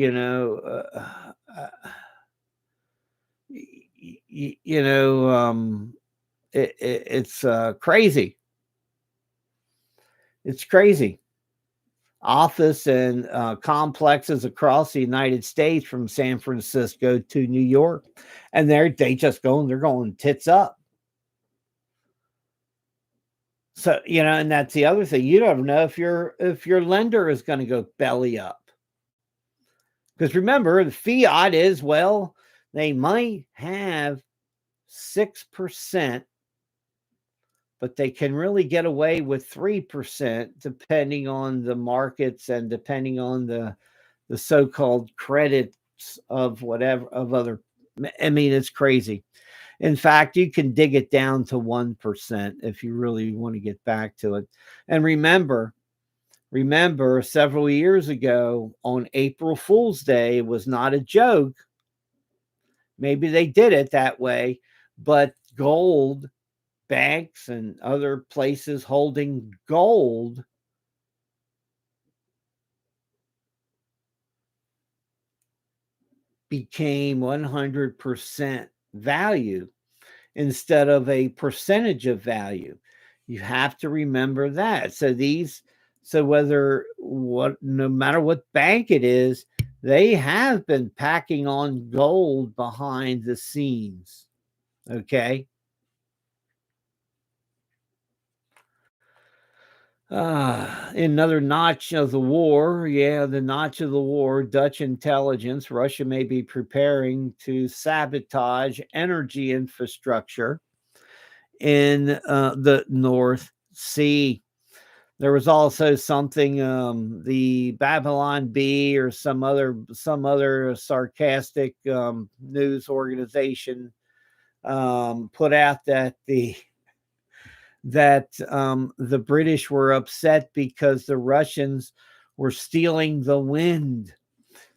it's crazy. It's crazy. office and complexes across the United States from San Francisco to New York, and they're going tits up. So, and that's the other thing. You don't know if your lender is going to go belly up. Because remember, the fiat is, well, they might have 6%, but they can really get away with 3% depending on the markets and depending on the so-called credits of whatever of other. I mean, it's crazy. In fact, you can dig it down to 1% if you really want to get back to it. And remember, several years ago on April Fool's Day, it was not a joke. Maybe they did it that way, but gold banks and other places holding gold became 100% value instead of a percentage of value. You have to remember that. So no matter what bank it is, they have been packing on gold behind the scenes. Okay. Another notch of the war. Yeah, the notch of the war. Dutch intelligence. Russia may be preparing to sabotage energy infrastructure in the North Sea. There was also something, the Babylon Bee or some other sarcastic news organization put out that the British were upset because the Russians were stealing the wind.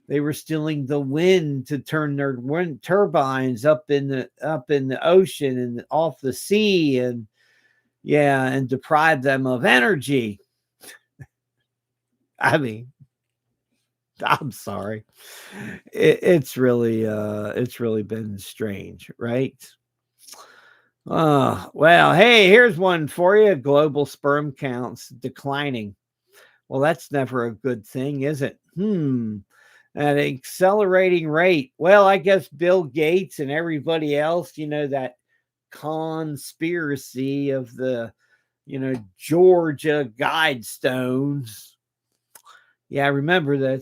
They were stealing the wind to turn their wind turbines up in the ocean and off the sea, and deprive them of energy. I mean, I'm sorry. It's really been strange, right? Well, hey, here's one for you. Global sperm counts declining. Well, that's never a good thing, is it? At an accelerating rate. Well, I guess Bill Gates and everybody else, that conspiracy of the, Georgia Guidestones. Yeah, I remember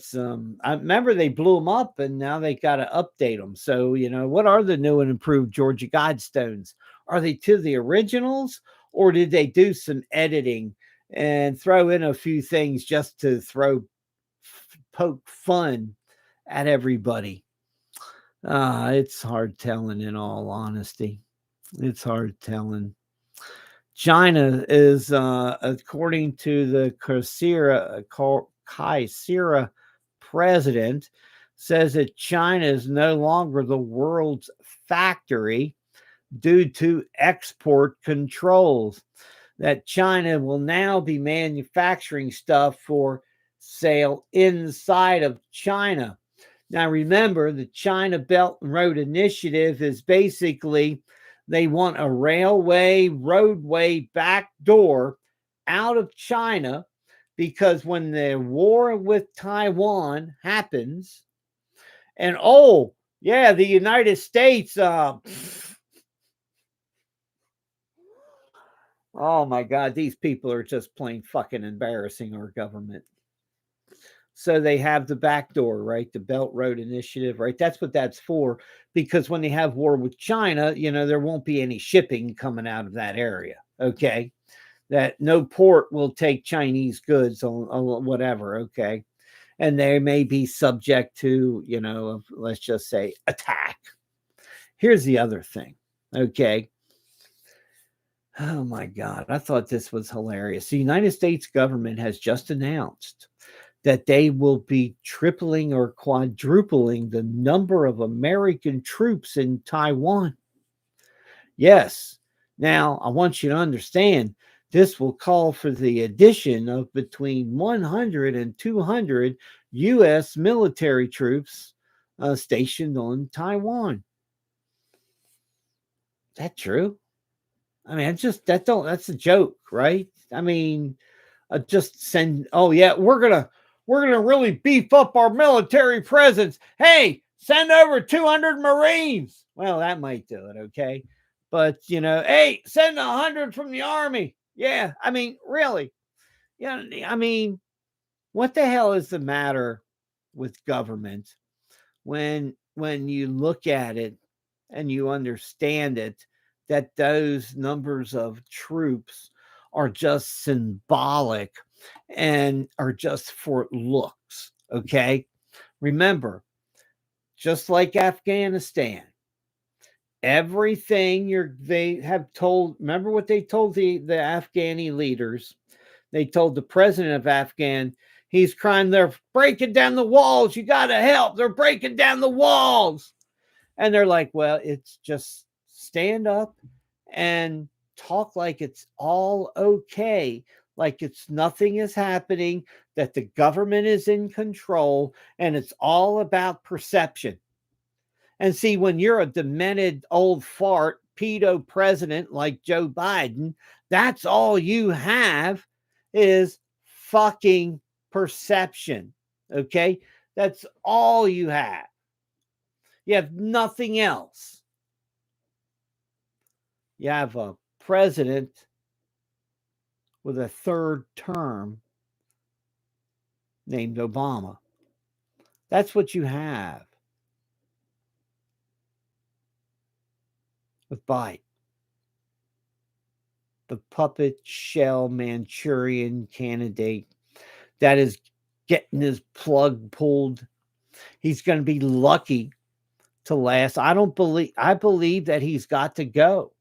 I remember they blew them up and now they got to update them. So, what are the new and improved Georgia Guidestones? Are they to the originals, or did they do some editing and throw in a few things just to poke fun at everybody? It's hard telling, in all honesty. It's hard telling. China is, according to the Kaisera president, says that China is no longer the world's factory due to export controls. That China will now be manufacturing stuff for sale inside of China. Now, remember, the China Belt and Road Initiative is basically they want a roadway back door out of China, because when the war with Taiwan happens, and the United States, oh my God, these people are just plain fucking embarrassing our government. So they have the back door, right? The Belt Road Initiative, right? That's what that's for. Because when they have war with China, there won't be any shipping coming out of that area. Okay. That no port will take Chinese goods on whatever. Okay. And they may be subject to, let's just say, attack. Here's the other thing. Okay. Oh my God. I thought this was hilarious. The United States government has just announced that they will be tripling or quadrupling the number of American troops in Taiwan. Yes. Now, I want you to understand, this will call for the addition of between 100 and 200 U.S. military troops stationed on Taiwan. Is that true? I mean, that's a joke, right? I mean, just send. Oh yeah, we're gonna really beef up our military presence. Hey, send over 200 Marines. Well, that might do it. Okay, but hey, send 100 from the army. Yeah, I mean, really. Yeah, I mean, what the hell is the matter with government when you look at it and you understand it, that those numbers of troops are just symbolic and are just for looks? Okay, remember, just like Afghanistan, everything they have told, remember what they told the Afghani leaders. They told the president of Afghan, he's crying, they're breaking down the walls, you got to help, they're breaking down the walls. And they're like, well, it's just stand up and talk like it's all okay, like it's nothing is happening, that the government is in control, and it's all about perception. And see, when you're a demented old fart pedo president like Joe Biden, that's all you have is fucking perception. Okay? That's all you have. You have nothing else. You have a president with a third term named Obama. That's what you have with Biden. The puppet shell Manchurian candidate that is getting his plug pulled. He's going to be lucky to last. I believe that he's got to go.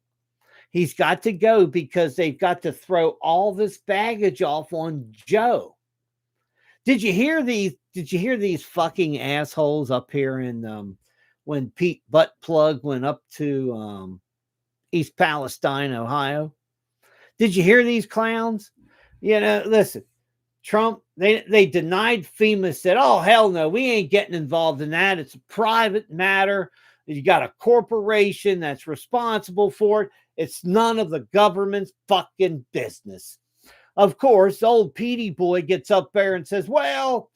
He's got to go because they've got to throw all this baggage off on Joe. Did you hear these fucking assholes up here in when Pete Buttplug went up to East Palestine, Ohio? Did you hear these clowns? Listen, Trump, they denied FEMA, said, oh, hell no, we ain't getting involved in that. It's a private matter. You got a corporation that's responsible for it. It's none of the government's fucking business. Of course, old Petey boy gets up there and says, well,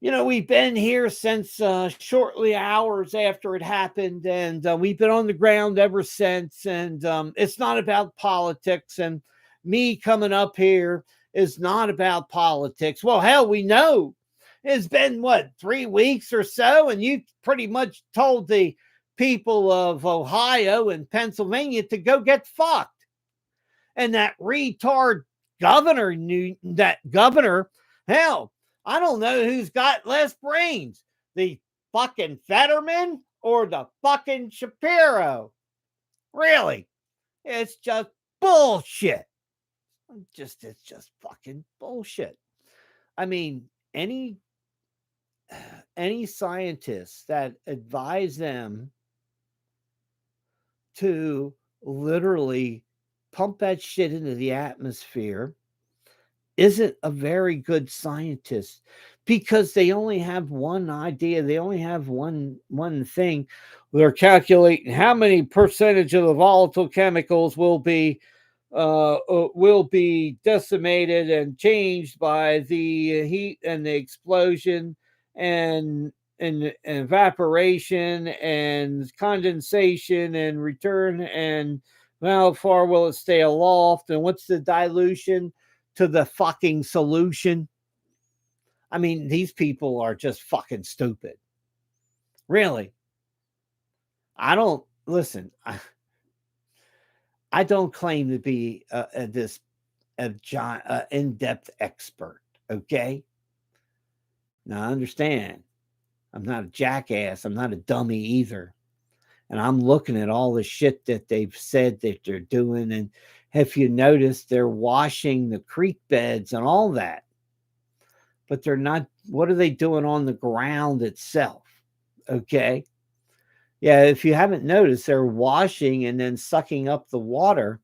we've been here since shortly hours after it happened, and we've been on the ground ever since, and it's not about politics, and me coming up here is not about politics. Well, hell, we know it's been, 3 weeks or so, and you pretty much told the people of Ohio and Pennsylvania to go get fucked. And that retard governor knew that governor, hell, I don't know who's got less brains, the fucking Fetterman or the fucking Shapiro. Really, it's just bullshit. It's just fucking bullshit. I mean, any scientists that advise them to literally pump that shit into the atmosphere isn't a very good scientist, because they only have one idea. They only have one thing. They're calculating how many percentage of the volatile chemicals will be decimated and changed by the heat and the explosion and evaporation and condensation and return, and how far will it stay aloft, and what's the dilution to the fucking solution. I mean, these people are just fucking stupid. Really. I don't listen. I don't claim to be this in-depth expert. Okay. Now, I understand. I'm not a jackass. I'm not a dummy either. And I'm looking at all the shit that they've said that they're doing. And if you notice, they're washing the creek beds and all that. But they're not, what are they doing on the ground itself? Okay. Yeah, if you haven't noticed, they're washing and then sucking up the water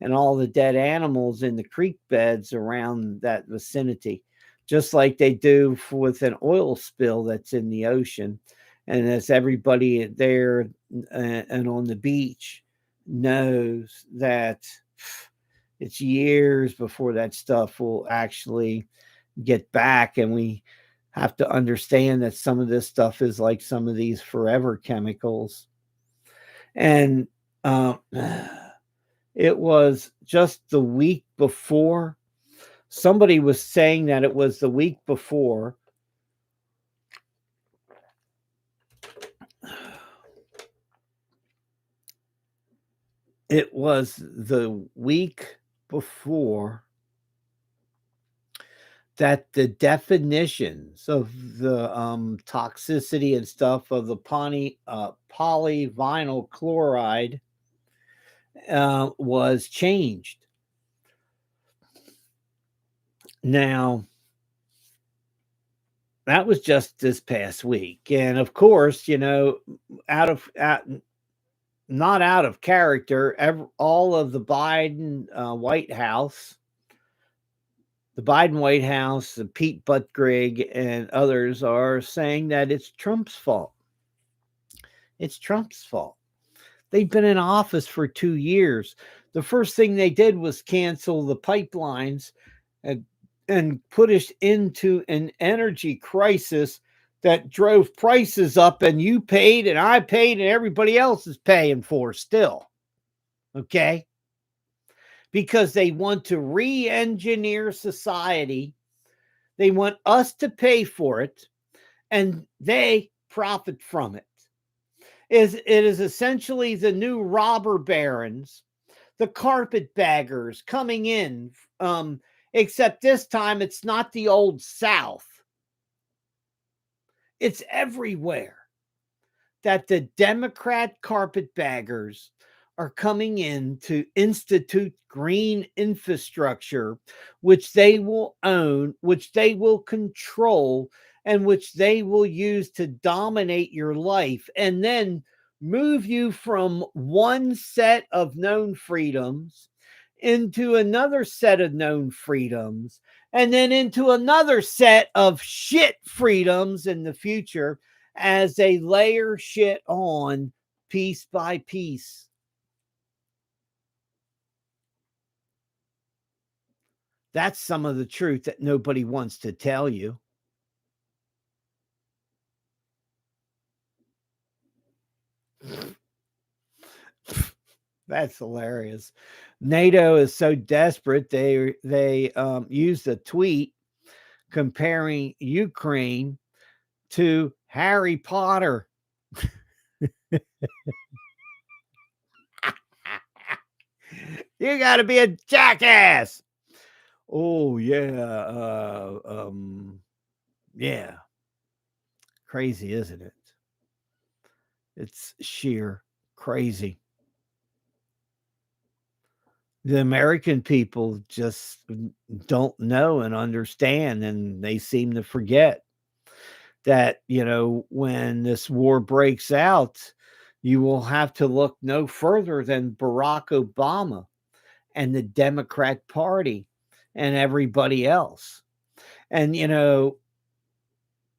and all the dead animals in the creek beds around that vicinity, just like they do with an oil spill that's in the ocean. And as everybody there and on the beach knows, that It's years before that stuff will actually get back. And we have to understand that some of this stuff is like some of these forever chemicals. And um, it was just the week before. Somebody was saying that it was the week before. It was the week before that the definitions of the toxicity and stuff of the polyvinyl chloride was changed. Now, that was just this past week. And of course, not out of character, all of the White House, the Biden White House, Pete Buttigieg, and others are saying that it's Trump's fault. It's Trump's fault. They've been in office for 2 years. The first thing they did was cancel the pipelines and put us into an energy crisis that drove prices up, and you paid and I paid and everybody else is paying for still. Okay? Because they want to re-engineer society. They want us to pay for it, and they profit from it. It is essentially the new robber barons, the carpetbaggers coming in, except this time it's not the old South. It's everywhere that the Democrat carpetbaggers are coming in to institute green infrastructure, which they will own, which they will control, and which they will use to dominate your life, and then move you from one set of known freedoms into another set of known freedoms, and then into another set of shit freedoms in the future as they layer shit on piece by piece. That's some of the truth that nobody wants to tell you. That's hilarious. NATO is so desperate they used a tweet comparing Ukraine to Harry Potter. You got to be a jackass. Oh yeah, yeah. Crazy, isn't it? It's sheer crazy. The American people just don't know and understand, and they seem to forget that, when this war breaks out, you will have to look no further than Barack Obama and the Democrat Party and everybody else. And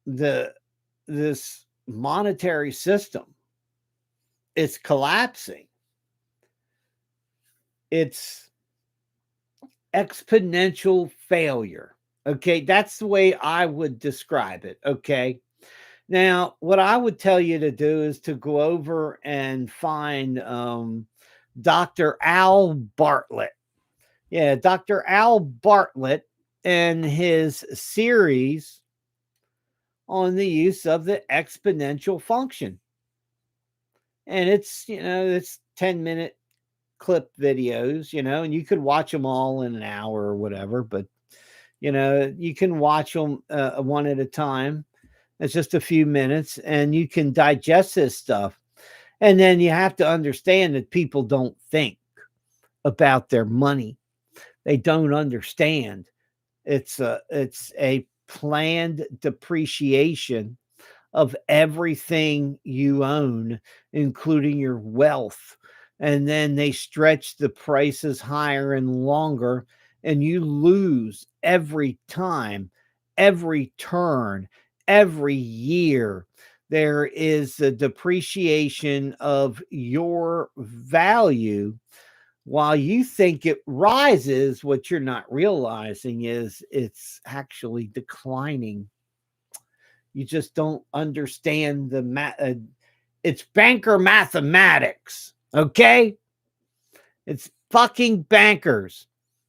this monetary system, it's collapsing. It's exponential failure. Okay, that's the way I would describe it. Okay. Now, what I would tell you to do is to go over and find Dr. Al Bartlett. Yeah, Dr. Al Bartlett and his series on the use of the exponential function. And it's 10-minute clip videos, and you could watch them all in an hour or whatever, but you can watch them one at a time. It's just a few minutes and you can digest this stuff. And then you have to understand that people don't think about their money. They don't understand. It's a planned depreciation of everything you own, including your wealth. And then they stretch the prices higher and longer, and you lose every time, every turn, every year. There is a depreciation of your value while you think it rises, what you're not realizing is it's actually declining. You just don't understand the it's banker mathematics, okay? It's fucking bankers.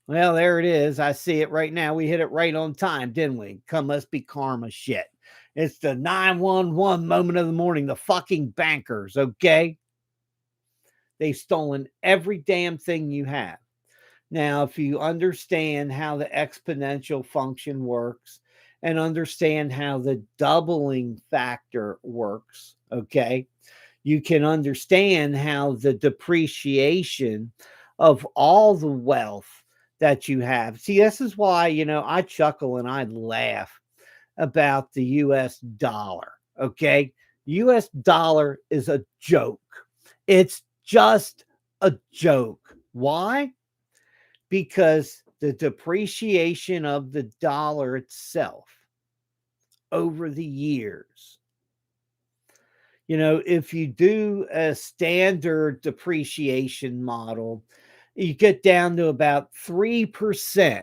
Well, there it is. I see it right now. We hit it right on time, didn't we? Must be karma shit. It's the 911 moment of the morning. The fucking bankers, okay? They've stolen every damn thing you have. Now, if you understand how the exponential function works and understand how the doubling factor works, okay, you can understand how the depreciation of all the wealth that you have. See, this is why, I chuckle and I laugh about the US dollar, okay? US dollar is a joke. It's just a joke. Why? Because the depreciation of the dollar itself over the years, if you do a standard depreciation model, you get down to about 3%,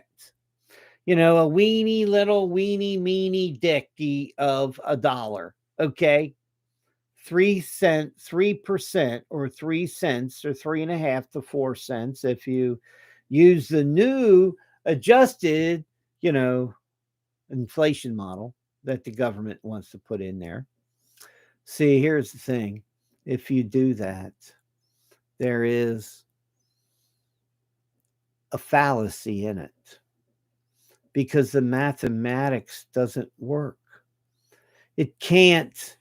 a weeny little weeny meeny dicky of a dollar. Okay. 3%, or 3 cents, or 3.5 to 4 cents. If you use the new adjusted, inflation model that the government wants to put in there. See, here's the thing. If you do that, there is a fallacy in it because the mathematics doesn't work. It can't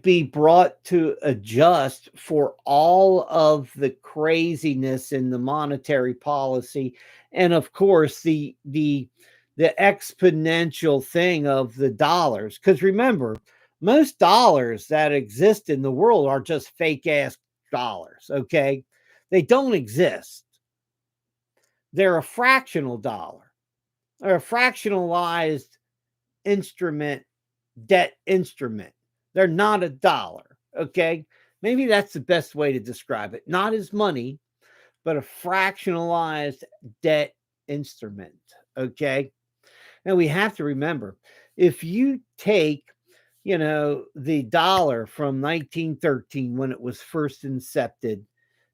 be brought to adjust for all of the craziness in the monetary policy, and of course the exponential thing of the dollars. Because remember, most dollars that exist in the world are just fake ass dollars. Okay, they don't exist. They're a fractional dollar, or a fractionalized instrument, debt instrument. They're not a dollar. Okay. Maybe that's the best way to describe it. Not as money, but a fractionalized debt instrument. Okay. And we have to remember, if you take, the dollar from 1913 when it was first incepted,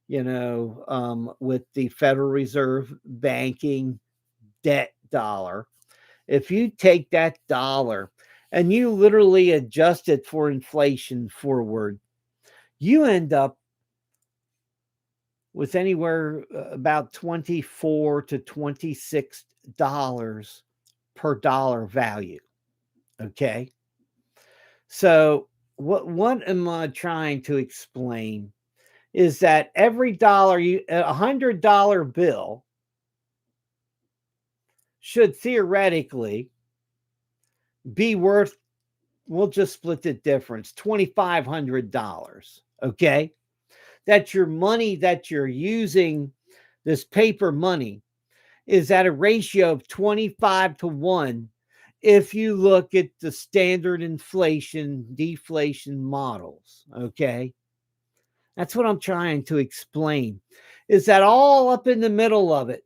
with the Federal Reserve banking debt dollar, if you take that dollar and you literally adjust it for inflation forward, you end up with anywhere about $24 to $26 per dollar value. Okay. So what am I trying to explain is that every dollar $100 bill should theoretically be worth, we'll just split the difference, $2,500. Okay. That your money that you're using, this paper money, is at a ratio of 25 to 1 if you look at the standard inflation deflation models. Okay. That's what I'm trying to explain, is that all up in the middle of it,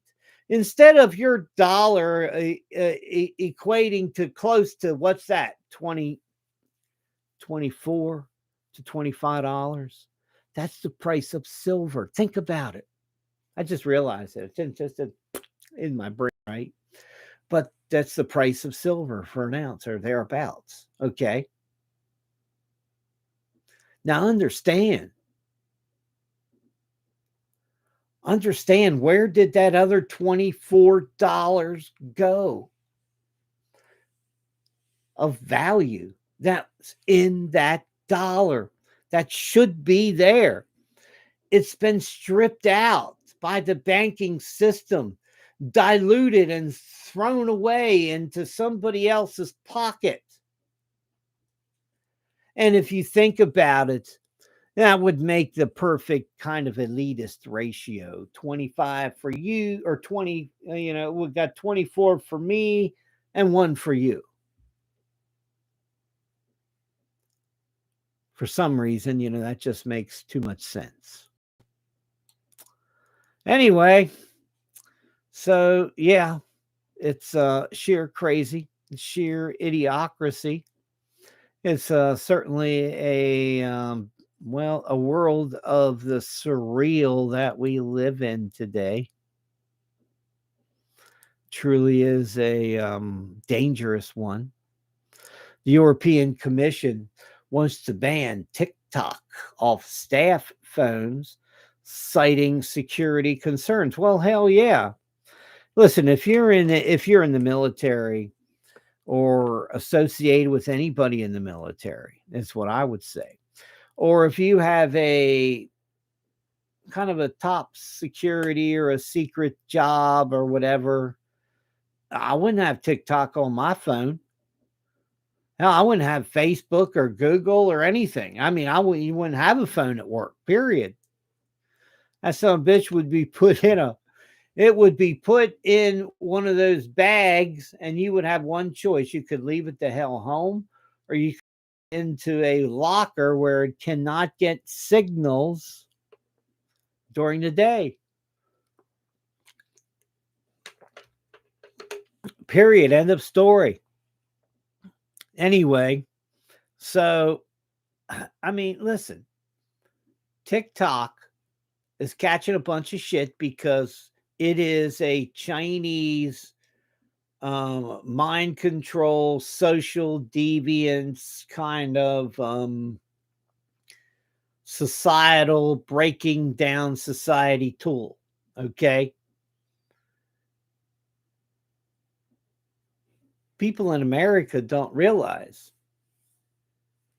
instead of your dollar equating to close to, what's that, 24 to $25, that's the price of silver. Think about it. I just realized it. It's just in my brain, right? But that's the price of silver for an ounce or thereabouts. Okay. Now understand where did that other $24 go of value that's in that dollar that should be there? It's been stripped out by the banking system, diluted and thrown away into somebody else's pocket. And if you think about it, that would make the perfect kind of elitist ratio. 25 for you, or 20, we've got 24 for me and 1 for you. For some reason, that just makes too much sense. Anyway, so yeah, it's sheer crazy, sheer idiocracy. It's certainly a world of the surreal that we live in today. Truly is a dangerous one. The European Commission wants to ban TikTok off staff phones, citing security concerns. Well, hell yeah. Listen, if you're in the military or associated with anybody in the military, that's what I would say. Or if you have a kind of a top security or a secret job or whatever, I wouldn't have TikTok on my phone. Hell, I wouldn't have Facebook or Google or anything. I mean, you wouldn't have a phone at work, period. That son of a bitch would be put in one of those bags, and you would have one choice. You could leave it the hell home, or you could into a locker where it cannot get signals during the day. Period. End of story. Anyway, so I mean, listen, TikTok is catching a bunch of shit because it is a Chinese mind control, social deviance kind of societal breaking down society tool. Okay. People in America don't realize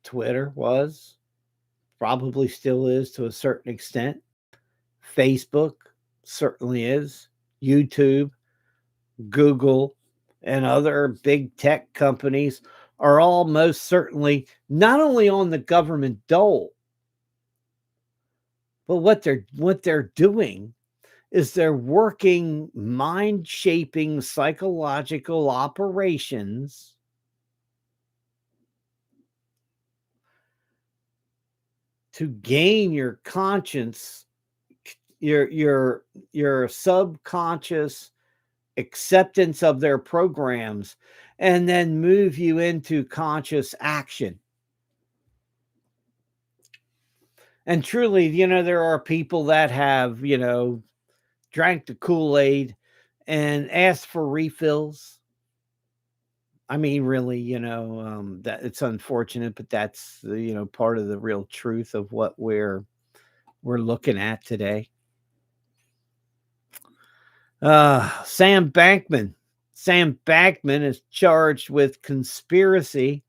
Twitter was, probably still is to a certain extent. Facebook certainly is. YouTube, Google, and other big tech companies are all most certainly not only on the government dole, but what they're doing is they're working mind shaping psychological operations to gain your conscience, your subconscious acceptance of their programs, and then move you into conscious action. And truly, there are people that have, drank the Kool-Aid and asked for refills. I mean, really, that it's unfortunate, but that's part of the real truth of what we're looking at today. Sam Bankman is charged with conspiracy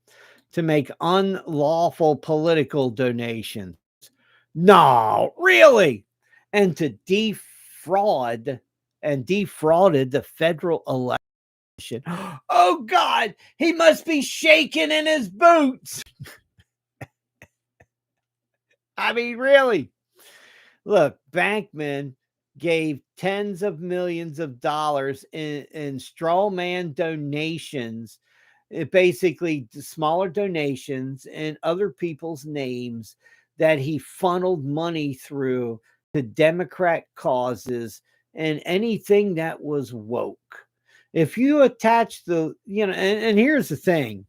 to make unlawful political donations. No, really, and to defrauded the federal election. Oh God, he must be shaking in his boots. I mean, really. Look, Bankman gave tens of millions of dollars in straw man donations, basically smaller donations in other people's names that he funneled money through to Democrat causes and anything that was woke. If you attach and here's the thing.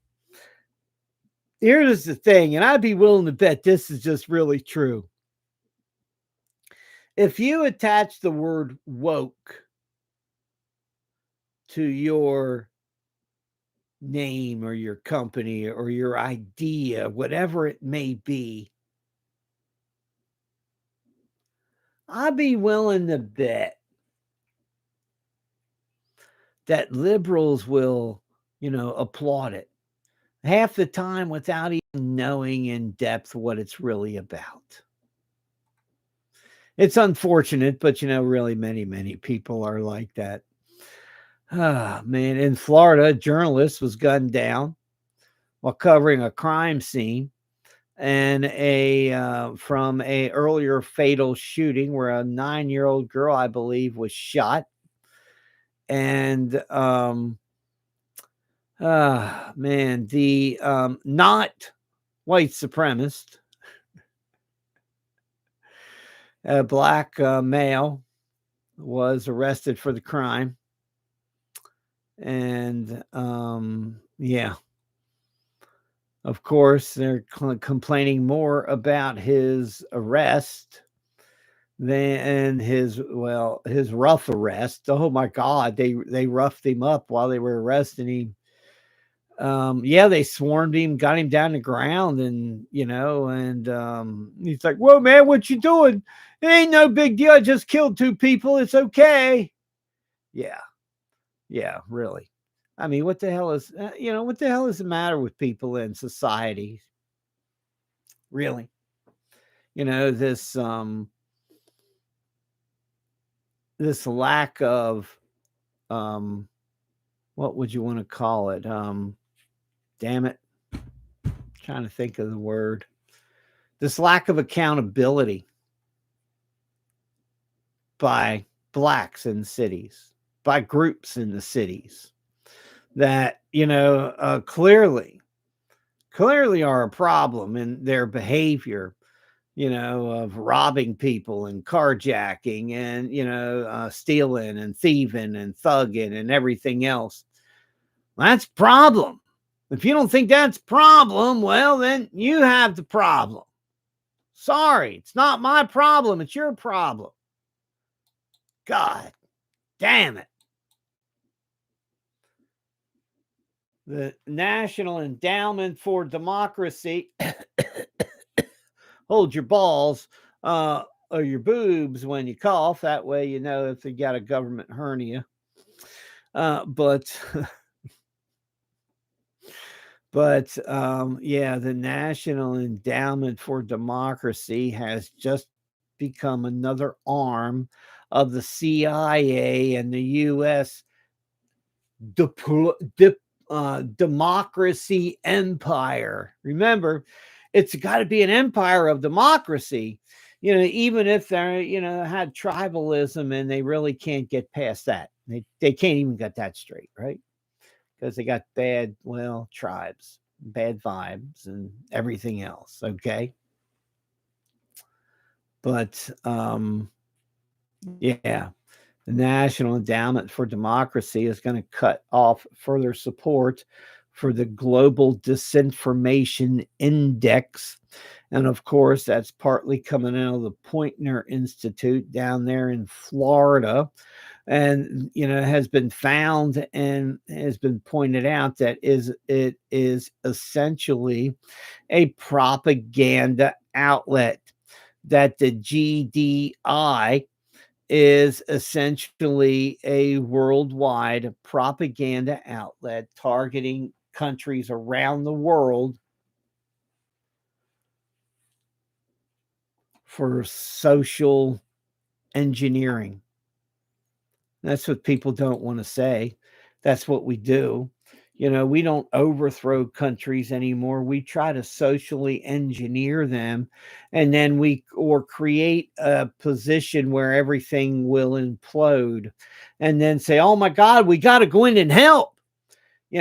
Here's the thing, and I'd be willing to bet this is just really true. If you attach the word woke to your name or your company or your idea, whatever it may be, I'd be willing to bet that liberals will, applaud it half the time without even knowing in depth what it's really about. It's unfortunate, but really many, many people are like that. Ah, man, in Florida, a journalist was gunned down while covering a crime scene and from a earlier fatal shooting where a 9-year-old girl, I believe, was shot. And man, the not white supremacist, A black male was arrested for the crime. And yeah, of course, they're complaining more about his arrest than his rough arrest. Oh my God, they roughed him up while they were arresting him. Yeah, they swarmed him, got him down the ground, and he's like, "Whoa, man, what you doing? It ain't no big deal. I just killed two people. It's okay." Yeah, yeah, really. I mean, what the hell is what the hell is the matter with people in society? Really, this lack of what would you want to call it? Damn it, trying to think of the word. This lack of accountability by blacks in cities, by groups in the cities that clearly are a problem in their behavior, of robbing people and carjacking and stealing and thieving and thugging and everything else. That's problem. If you don't think that's problem, well, then you have the problem. Sorry, it's not my problem. It's your problem. God damn it. The National Endowment for Democracy, hold your balls or your boobs when you cough. That way you know if you got a government hernia. But yeah, the National Endowment for Democracy has just become another arm of the CIA and the U.S. Democracy empire. Remember, it's got to be an empire of democracy. Even if they're had tribalism and they really can't get past that. They can't even get that straight, right? Because they got bad, tribes, bad vibes, and everything else. Okay. But yeah, the National Endowment for Democracy is going to cut off further support for the Global Disinformation Index. And of course, that's partly coming out of the Poynter Institute down there in Florida. And has been found and has been pointed out that it is essentially a propaganda outlet, that the GDI is essentially a worldwide propaganda outlet targeting countries around the world for social engineering. That's what people don't want to say. That's what we do. We don't overthrow countries anymore. We try to socially engineer them, and then or create a position where everything will implode and then say, "Oh my God, we got to go in and help."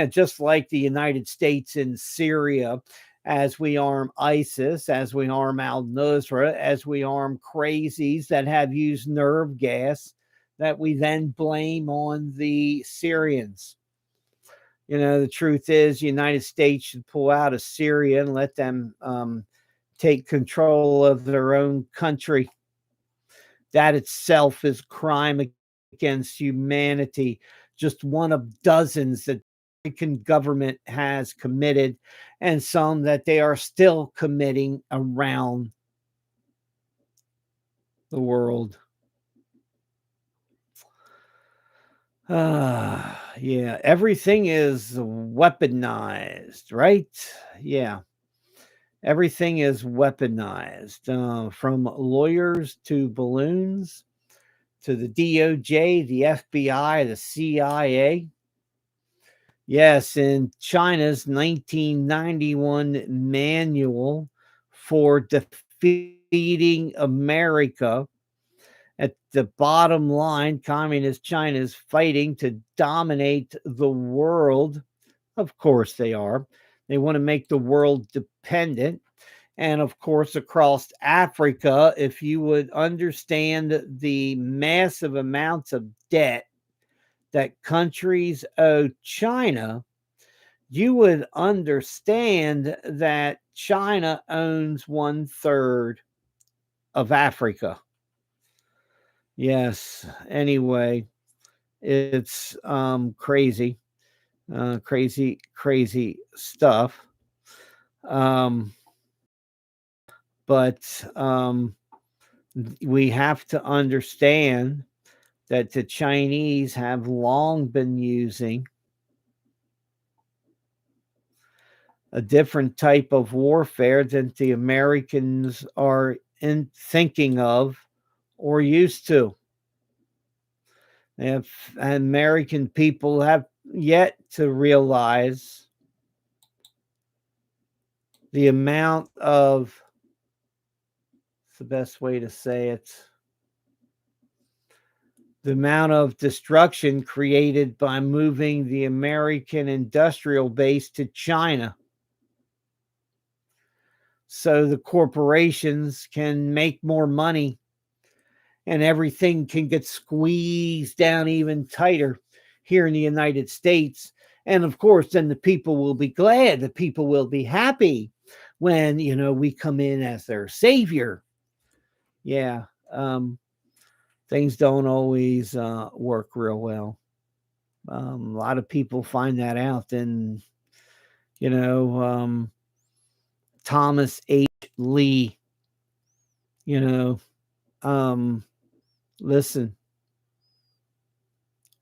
Just like the United States in Syria, as we arm ISIS, as we arm al-Nusra, as we arm crazies that have used nerve gas that we then blame on the Syrians. The truth is, the United States should pull out of Syria and let them take control of their own country. That itself is crime against humanity, just one of dozens that the American government has committed, and some that they are still committing around the world. Yeah, everything is weaponized, right? Yeah, everything is weaponized, from lawyers to balloons to the DOJ, the FBI, the CIA. Yes, in China's 1991 manual for defeating America, at the bottom line, Communist China is fighting to dominate the world. Of course, they are. They want to make the world dependent. and of course across Africa, if you would understand the massive amounts of debt that countries owe China, you would understand that China owns 1/3 of Africa. Yes. Anyway, it's crazy, crazy stuff. Um, but we have to understand that the Chinese have long been using a different type of warfare than the Americans are in thinking of or used to. If American people have yet to realize the amount of, it's the best way to say it, the amount of destruction created by moving the American industrial base to China. So the corporations can make more money and everything can get squeezed down even tighter here in the United States. And of course, then the people will be glad, the people will be happy when, we come in as their savior. Yeah. Things don't always work real well. A lot of people find that out. And, Thomas H. Lee, listen,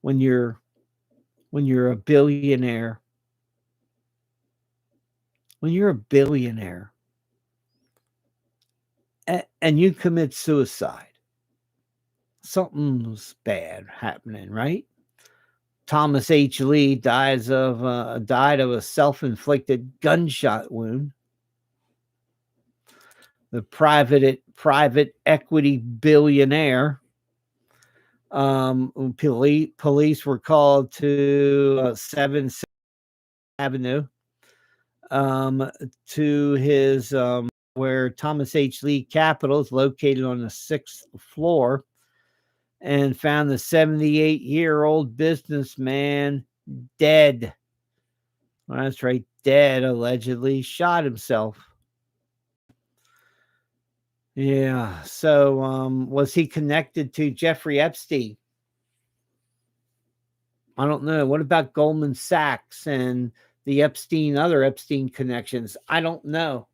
when you're a billionaire, and you commit suicide, something's bad happening, right? Thomas H. Lee died of a self-inflicted gunshot wound. The private equity billionaire. Police were called to 7th Avenue, to his where Thomas H. Lee Capital is located on the 6th floor, and found the 78-year-old businessman dead. Well, that's right, dead. Allegedly shot himself. Yeah. So, was he connected to Jeffrey Epstein? I don't know. What about Goldman Sachs and the other Epstein connections? I don't know.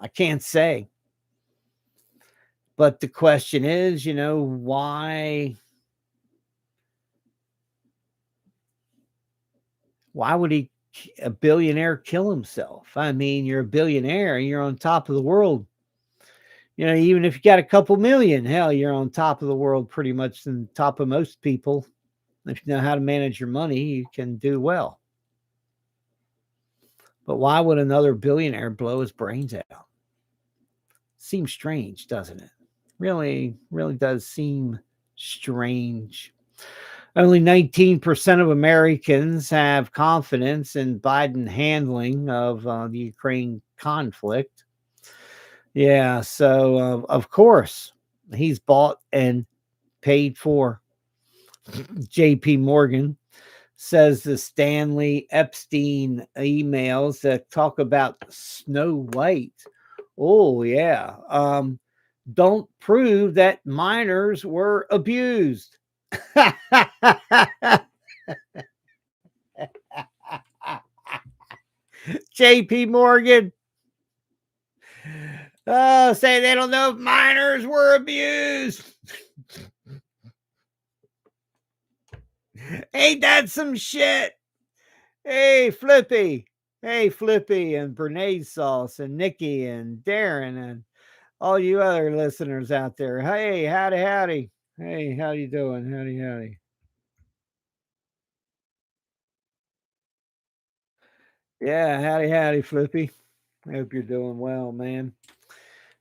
I can't say. But the question is, why would a billionaire kill himself? I mean, you're a billionaire and you're on top of the world. Even if you got a couple million, hell, you're on top of the world pretty much, on top of most people. If you know how to manage your money, you can do well. But why would another billionaire blow his brains out? Seems strange, doesn't it? Really, really does seem strange. Only 19% of Americans have confidence in Biden handling of the Ukraine conflict. Yeah, so of course, he's bought and paid for. JP Morgan says the Stanley Epstein emails that talk about Snow White. Oh, yeah. Don't prove that minors were abused. JP Morgan. Oh, say they don't know if minors were abused. Ain't that some shit? Hey, Flippy. Hey, Flippy and Bernays Sauce and Nikki and Darren and all you other listeners out there. Hey, howdy, howdy. Hey, how you doing? Howdy, howdy. Yeah, howdy, howdy, Flippy. I hope you're doing well, man.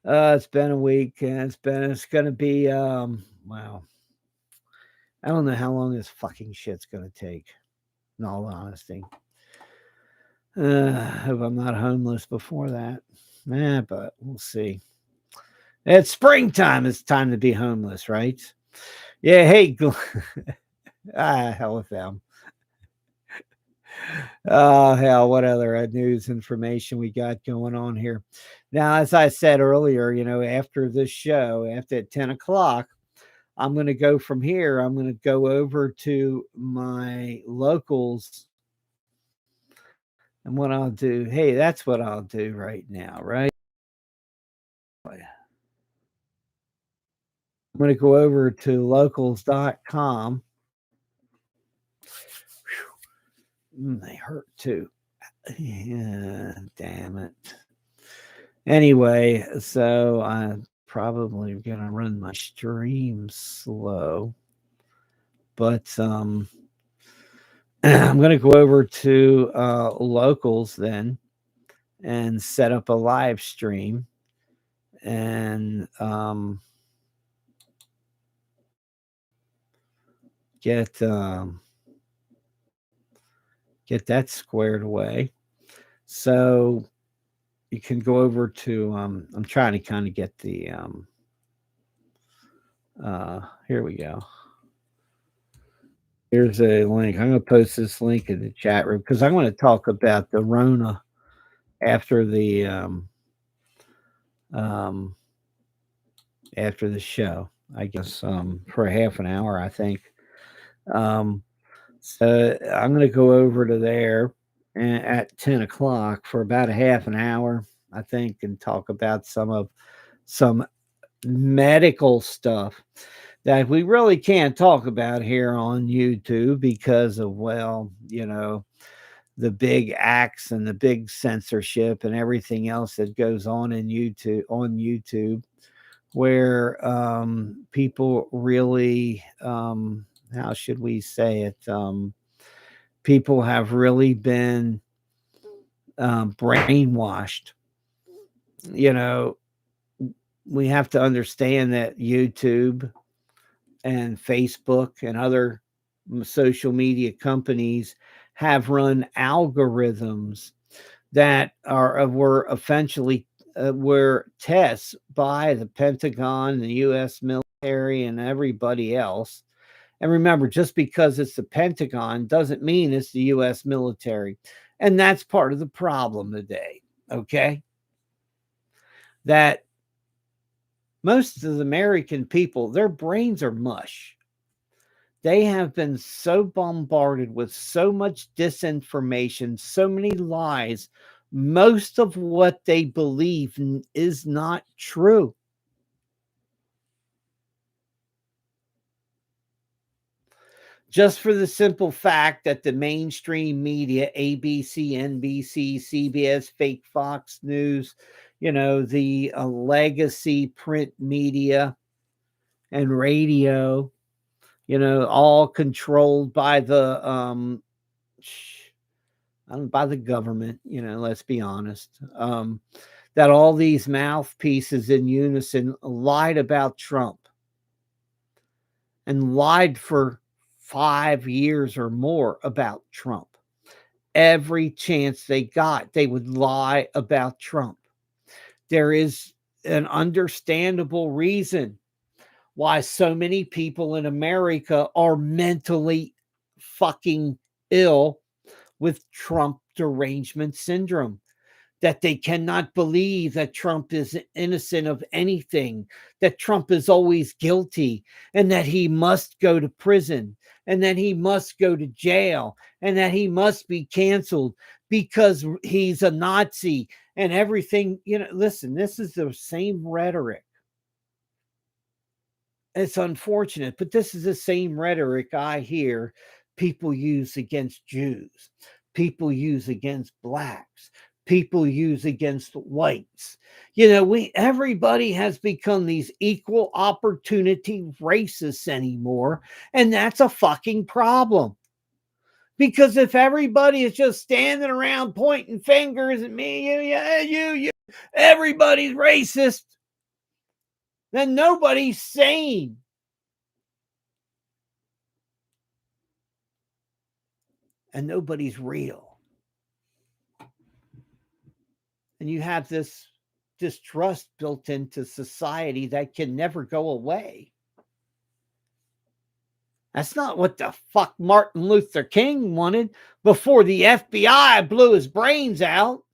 It's been a week, and it's gonna be wow. I don't know how long this fucking shit's gonna take, in all honesty. Hope I'm not homeless before that. But we'll see. It's springtime. It's time to be homeless, right? Yeah. Hey, hell with them. Oh, hell. What other news information we got going on here? Now, as I said earlier, after this show, after 10 o'clock, I'm going to go from here. I'm going to go over to my locals. And what I'll do, hey, that's what I'll do right now, right? I'm going to go over to locals.com. They hurt too. Yeah, damn it. Anyway, so I'm probably going to run my stream slow. But I'm going to go over to locals then and set up a live stream and get that squared away. So you can go over to I'm trying to kind of get the here we go. Here's a link. I'm going to post this link in the chat room because I'm going to talk about the Rona after the show. I guess for a half an hour, I think. So I'm going to go over to there at 10 o'clock for about a half an hour, I think, and talk about some medical stuff that we really can't talk about here on YouTube because of, the big acts and the big censorship and everything else that goes on in YouTube, where people really, how should we say it? People have really been brainwashed. We have to understand that YouTube and Facebook and other social media companies have run algorithms that were essentially were tests by the Pentagon, the U.S. military, and everybody else. And remember, just because it's the Pentagon doesn't mean it's the U.S. military. And that's part of the problem today, okay? That most of the American people, their brains are mush. They have been so bombarded with so much disinformation, so many lies. Most of what they believe is not true. Just for the simple fact that the mainstream media, ABC, NBC, CBS, fake Fox News, the legacy print media and radio, all controlled by by the government, let's be honest. That all these mouthpieces in unison lied about Trump and lied for 5 years or more about Trump. Every chance they got, they would lie about Trump. There is an understandable reason why so many people in America are mentally fucking ill with Trump derangement syndrome. That they cannot believe that Trump is innocent of anything, that Trump is always guilty, and that he must go to prison, and that he must go to jail, and that he must be canceled because he's a Nazi and everything. Listen, this is the same rhetoric. It's unfortunate, but this is the same rhetoric I hear people use against Jews, people use against blacks, people use against whites. Everybody has become these equal opportunity racists anymore, and that's a fucking problem. Because if everybody is just standing around pointing fingers at me, you, everybody's racist, then nobody's sane. And nobody's real. And you have this distrust built into society that can never go away. That's not what the fuck Martin Luther King wanted before the FBI blew his brains out.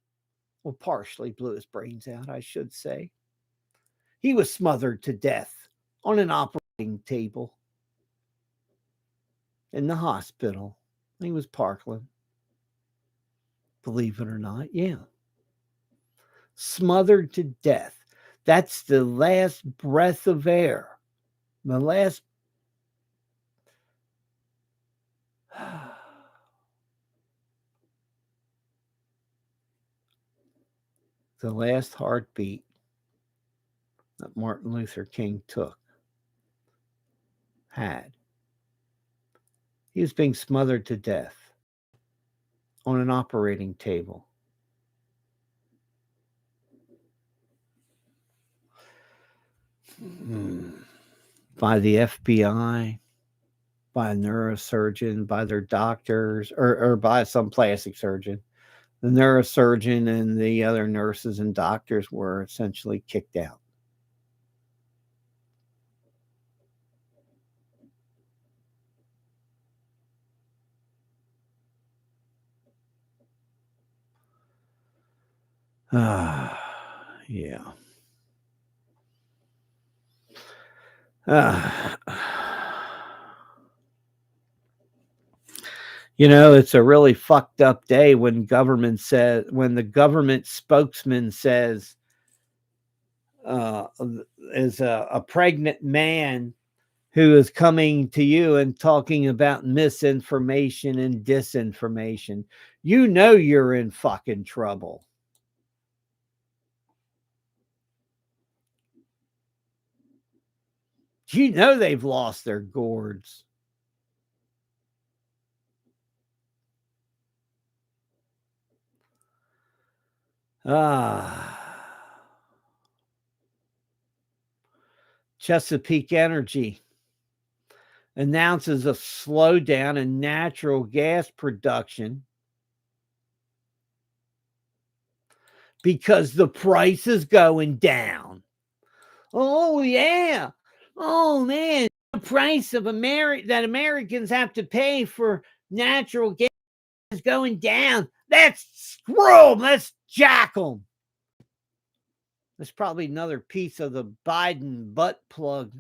Well, partially blew his brains out, I should say. He was smothered to death on an operating table in the hospital. He was Parkland. Believe it or not, yeah. Smothered to death. That's the last breath of air. The last the last heartbeat that Martin Luther King had. He was being smothered to death on an operating table. By the FBI, by a neurosurgeon, by their doctors, or by some plastic surgeon. The neurosurgeon and the other nurses and doctors were essentially kicked out. Yeah. You know, it's a really fucked up day when the government spokesman says, is a pregnant man who is coming to you and talking about misinformation and disinformation. You know you're in fucking trouble. You know they've lost their gourds. Chesapeake Energy announces a slowdown in natural gas production because the price is going down. Oh, yeah. Oh, man. The price of that Americans have to pay for natural gas is going down. That's screw 'em. Let's jack 'em. There's probably another piece of the Biden butt plug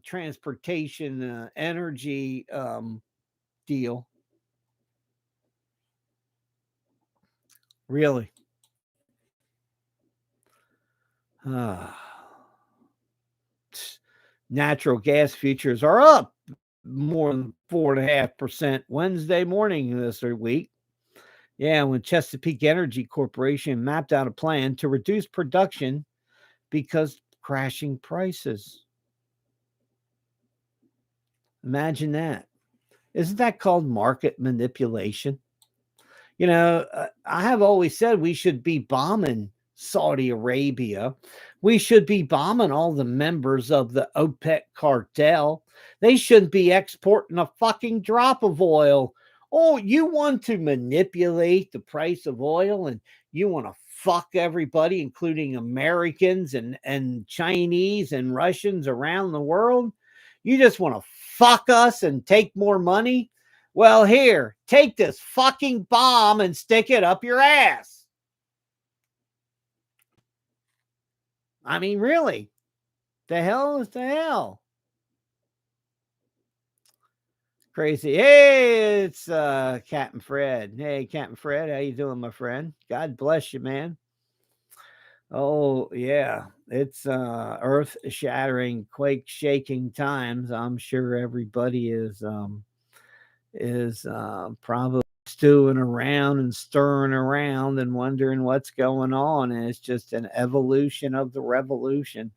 transportation energy deal. Really? Natural gas futures are up more than 4.5% Wednesday morning this week. Yeah, when Chesapeake Energy Corporation mapped out a plan to reduce production because crashing prices. Imagine that. Isn't that called market manipulation? You know, I have always said we should be bombing Saudi Arabia. We should be bombing all the members of the OPEC cartel. They shouldn't be exporting a fucking drop of oil. Oh, you want to manipulate the price of oil and you want to fuck everybody, including Americans and Chinese and Russians around the world? You just want to fuck us and take more money? Well, here, take this fucking bomb and stick it up your ass. I mean, really? The hell is the hell? Crazy. Hey, it's Captain Fred. Hey, Captain Fred, how you doing, my friend? God bless you, man. Oh, yeah. It's earth-shattering, quake-shaking times. I'm sure everybody is probably stewing around and stirring around and wondering what's going on. And it's just an evolution of the revolution.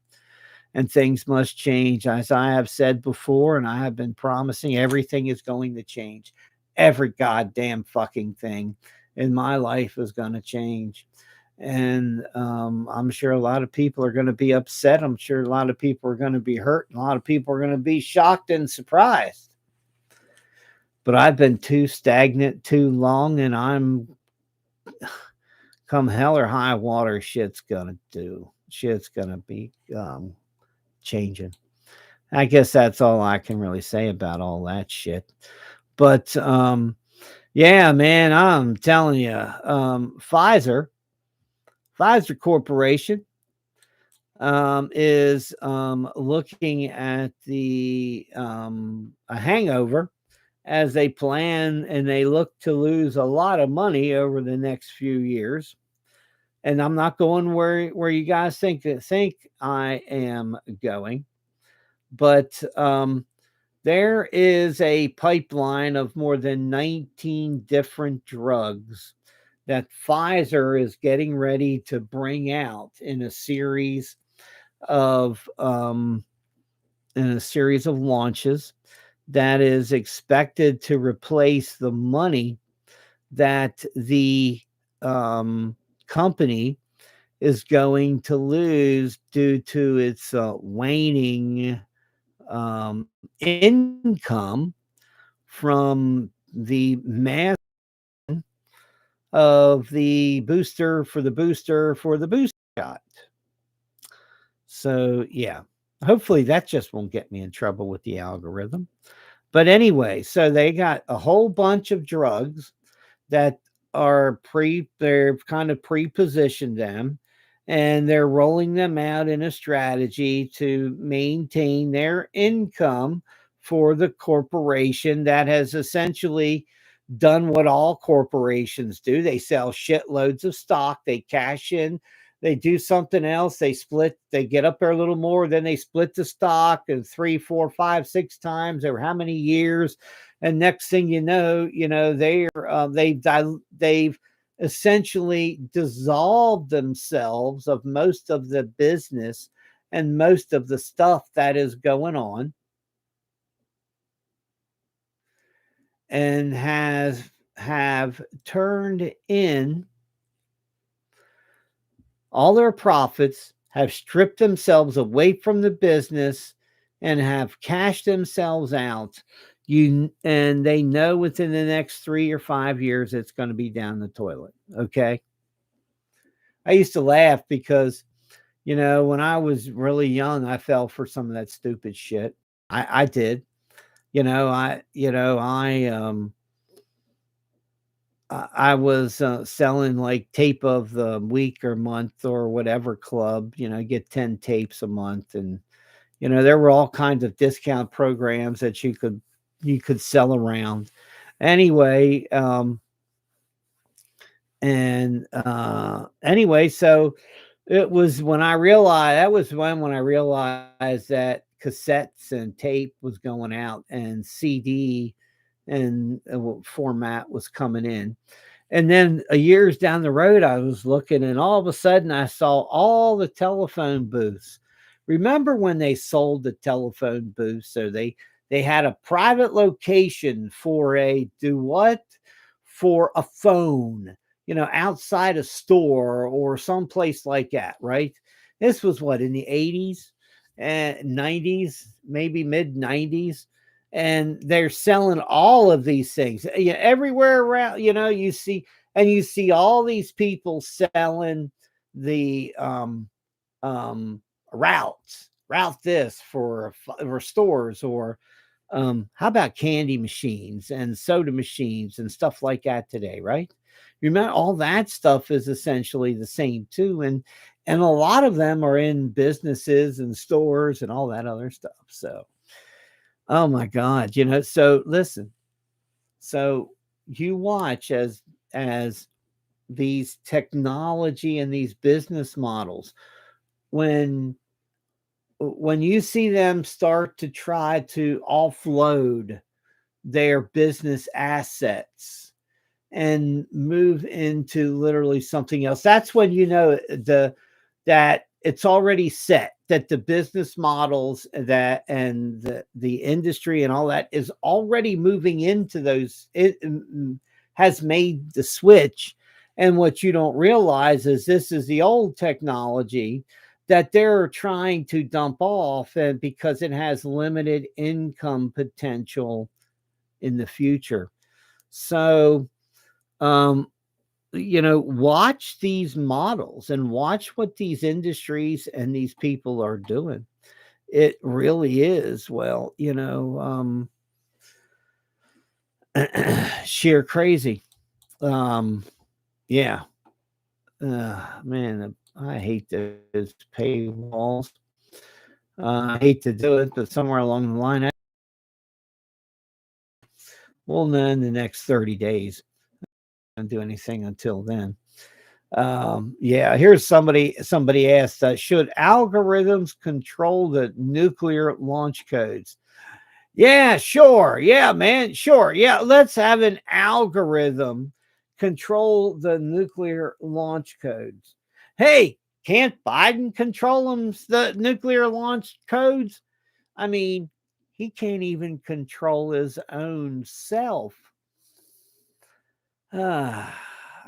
And things must change. As I have said before, and I have been promising, everything is going to change. Every goddamn fucking thing in my life is going to change. And I'm sure a lot of people are going to be upset. I'm sure a lot of people are going to be hurt. And a lot of people are going to be shocked and surprised. But I've been too stagnant too long, and I'm come hell or high water, shit's gonna be changing. I guess that's all I can really say about all that shit. But yeah, man, I'm telling you, Pfizer Corporation is looking at the a hangover as they plan and they look to lose a lot of money over the next few years. And I'm not going where you guys think I am going, but there is a pipeline of more than 19 different drugs that Pfizer is getting ready to bring out of in a series of launches that is expected to replace the money that the company is going to lose due to its waning income from the mass of the booster shot. So yeah, hopefully that just won't get me in trouble with the algorithm. But anyway, so they got a whole bunch of drugs that they're kind of pre-positioned them, and they're rolling them out in a strategy to maintain their income for the corporation that has essentially done what all corporations do. They sell shitloads of stock, they cash in, they do something else, they get up there a little more, then they split the stock and three, four, five, six times over how many years. And next thing they've essentially dissolved themselves of most of the business and most of the stuff that is going on, and have turned in all their profits, have stripped themselves away from the business, and have cashed themselves out. And they know within the next 3 or 5 years it's going to be down the toilet. Okay. I used to laugh because, when I was really young, I fell for some of that stupid shit. I did. I was selling like tape of the week or month or whatever club, get 10 tapes a month. And, there were all kinds of discount programs that you could sell around. Anyway, so it was when I realized that cassettes and tape was going out and CD and format was coming in. And then years down the road, I was looking, and all of a sudden I saw all the telephone booths. Remember when they sold the telephone booths? So they had a private location for for a phone, outside a store or someplace like that, right? This was what, in the 80s and 90s, maybe mid 90s. And they're selling all of these things, everywhere around, you see all these people selling the route this for stores, or how about candy machines and soda machines and stuff like that today, right? Remember, all that stuff is essentially the same too, and a lot of them are in businesses and stores and all that other stuff. So, oh my God, so listen, so you watch as these technology and these business models, when you see them start to try to offload their business assets and move into literally something else, that's when that it's already set, that the business models that and the industry and all that is already moving into those. It has made the switch. And what you don't realize is this is the old technology that they're trying to dump off, and because it has limited income potential in the future. So, um, watch these models and watch what these industries and these people are doing. It really is, well, sheer crazy. Yeah. Man, I hate those paywalls. I hate to do it, but somewhere along the line, we'll know in the next 30 days. I don't do anything until then. Yeah, here's somebody asked, should algorithms control the nuclear launch codes? Yeah, sure. Yeah, man. Sure. Yeah, let's have an algorithm control the nuclear launch codes. Hey, can't Biden control them, the nuclear launch codes? I mean, he can't even control his own self. I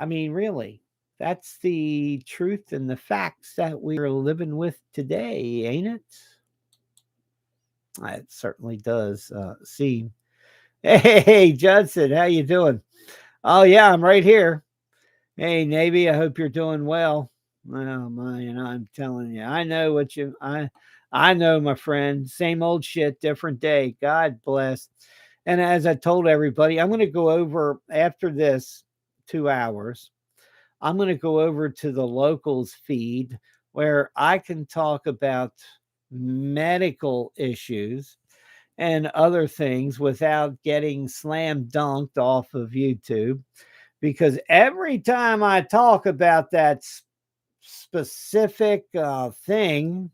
mean, really, that's the truth and the facts that we're living with today, ain't it? It certainly does seem. Hey, Judson, how you doing? Oh yeah, I'm right here. Hey, Navy, I hope you're doing well. Oh man, I'm telling you, I know what I know, my friend. Same old shit, different day. God bless. And as I told everybody, I'm going to go over after this 2 hours. I'm going to go over to the locals feed where I can talk about medical issues and other things without getting slam dunked off of YouTube. Because every time I talk about that specific thing,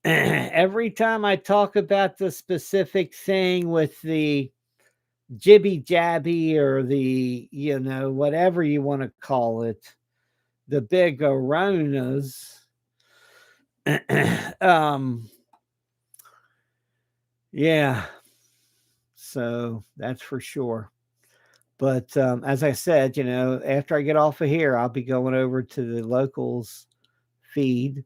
every time I talk about the specific thing with the jibby jabby or the, whatever you want to call it, the big aronas, yeah, so that's for sure. But as I said, after I get off of here, I'll be going over to the locals feed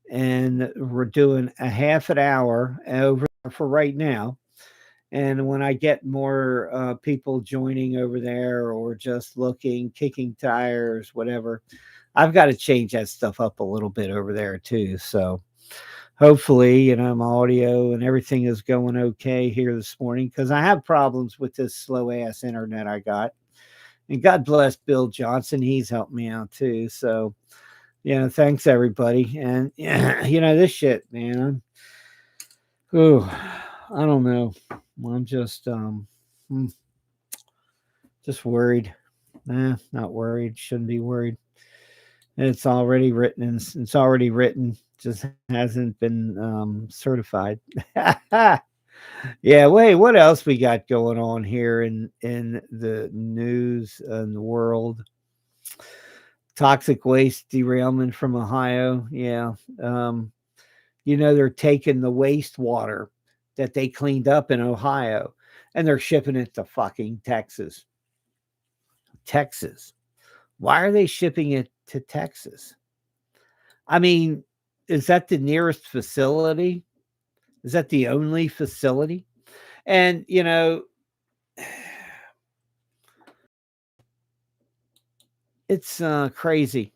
and we're doing a half an hour over for right now. And when I get more people joining over there or just looking, kicking tires, whatever, I've got to change that stuff up a little bit over there too. So hopefully, my audio and everything is going okay here this morning because I have problems with this slow ass internet I got. And God bless Bill Johnson. He's helped me out too. So, thanks everybody. And, this shit, man. I don't know. I'm just worried. Not worried. Shouldn't be worried. It's already written and it's already written. Just hasn't been certified. Yeah, wait, what else we got going on here in the news and the world? Toxic waste derailment from Ohio. Yeah. They're taking the wastewater that they cleaned up in Ohio and they're shipping it to fucking Texas. Texas. Why are they shipping it to Texas? I mean, is that the nearest facility? Is that the only facility? And, it's crazy.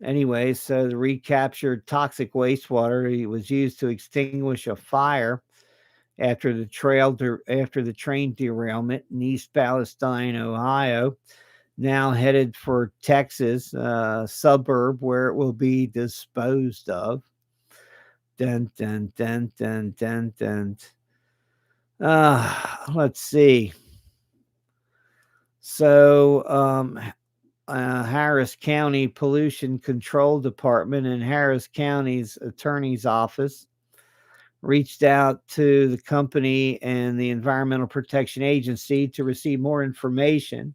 Anyway, so the recaptured toxic wastewater was used to extinguish a fire after after the train derailment in East Palestine, Ohio. Now headed for Texas, suburb where it will be disposed of. Dun dun dun dun dun dun. Let's see. So, Harris County Pollution Control Department and Harris County's attorney's office reached out to the company and the Environmental Protection Agency to receive more information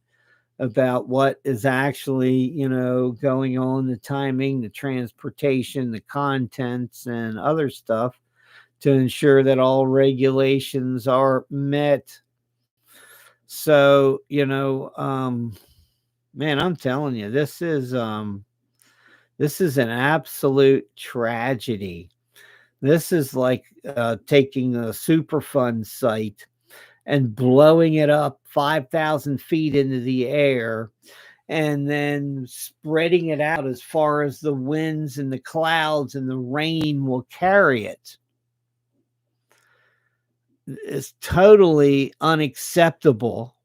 about what is actually, going on, the timing, the transportation, the contents, and other stuff to ensure that all regulations are met. So, man, I'm telling you, this is an absolute tragedy. This is like taking a Superfund site and blowing it up 5,000 feet into the air and then spreading it out as far as the winds and the clouds and the rain will carry it is totally unacceptable.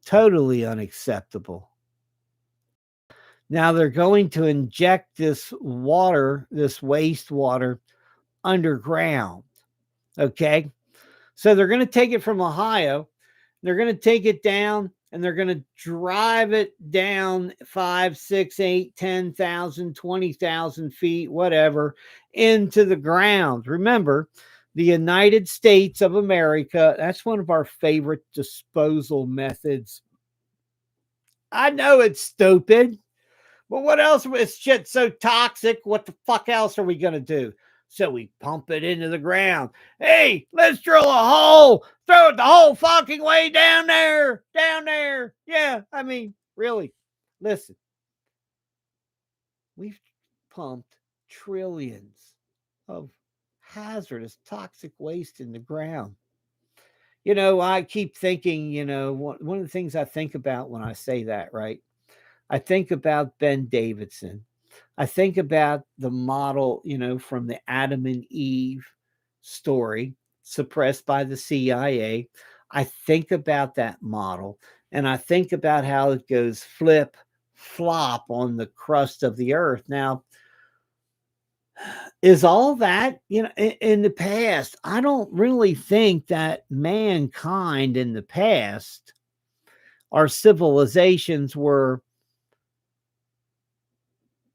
Totally unacceptable. Now they're going to inject this water, this wastewater, underground. Okay. So they're going to take it from Ohio. They're going to take it down and they're going to drive it down 5, 6, 8, 10,000, 20,000 feet, whatever, into the ground. Remember, the United States of America, that's one of our favorite disposal methods. I know it's stupid, but what else? Is shit so toxic? What the fuck else are we going to do? So we pump it into the ground. Hey, let's drill a hole. Throw it the whole fucking way down there. Down there. Yeah, I mean, really. Listen, we've pumped trillions of hazardous toxic waste in the ground. You know, I keep thinking, one of the things I think about when I say that, right? I think about Ben Davidson. I think about the model, from the Adam and Eve story suppressed by the CIA. I think about that model and I think about how it goes flip, flop on the crust of the earth. Now, is all that, in the past? I don't really think that mankind in the past, our civilizations were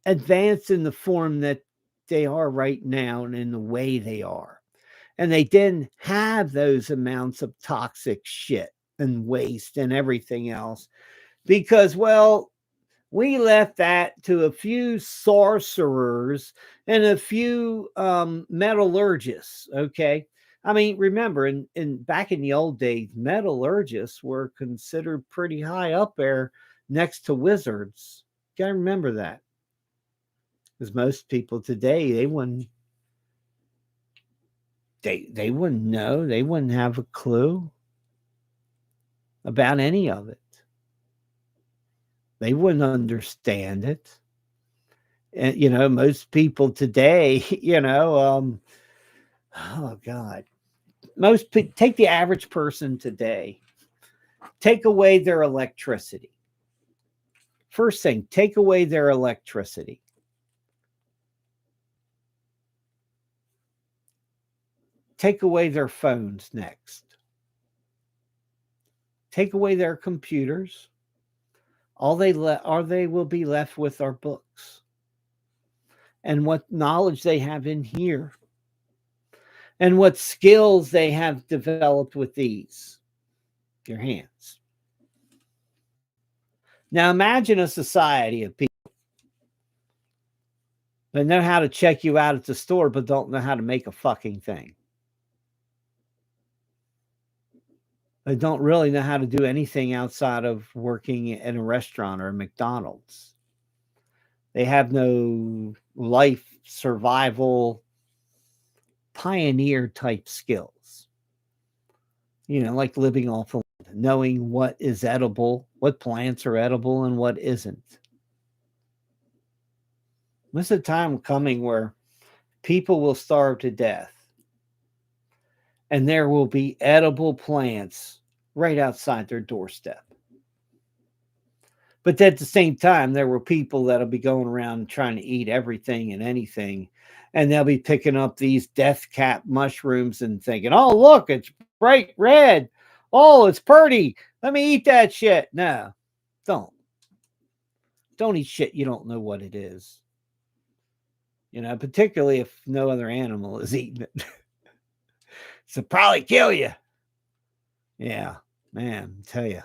advanced in the form that they are right now and in the way they are. And they didn't have those amounts of toxic shit and waste and everything else because, well, we left that to a few sorcerers and a few metallurgists. Okay. I mean, remember, in back in the old days, metallurgists were considered pretty high up there next to wizards. You gotta remember that. Because most people today, they wouldn't know, they wouldn't have a clue about any of it. They wouldn't understand it. And most people today, oh God, take the average person today, take away their electricity. First thing, take away their electricity. Take away their phones next. Take away their computers. All they will be left with are books and what knowledge they have in here and what skills they have developed with these, your hands. Now imagine a society of people that know how to check you out at the store, but don't know how to make a fucking thing. They don't really know how to do anything outside of working in a restaurant or a McDonald's. They have no life survival pioneer type skills. Like living off the land, knowing what is edible, what plants are edible and what isn't. There's a time coming where people will starve to death and there will be edible plants right outside their doorstep. But at the same time, there will people that'll be going around trying to eat everything and anything. And they'll be picking up these death cap mushrooms and thinking, oh, look, it's bright red. Oh, it's pretty. Let me eat that shit. No, don't. Don't eat shit you don't know what it is. Particularly if no other animal is eating it. So probably kill you. Yeah, man, I tell you.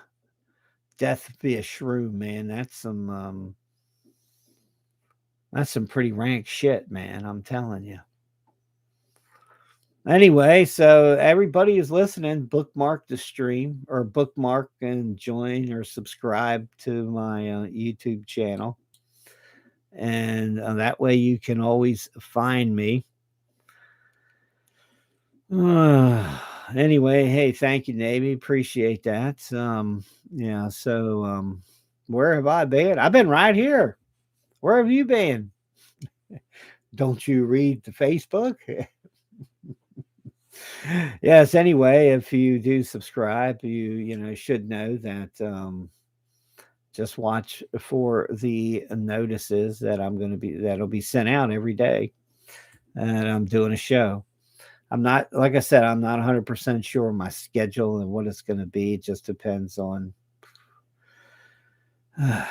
Death via shroom, man. That's some pretty rank shit, man. I'm telling you. Anyway, so everybody who's listening, bookmark the stream or bookmark and join or subscribe to my YouTube channel. And that way you can always find me. Anyway, hey, thank you, Navy. Appreciate that. Yeah, so where have I been? I've been right here. Where have you been? Don't you read the Facebook? Yes, anyway, if you do subscribe, you should know that just watch for the notices that that'll be sent out every day. And I'm doing a show. I'm not, like I said, I'm not 100% sure my schedule and what it's going to be. It just depends on a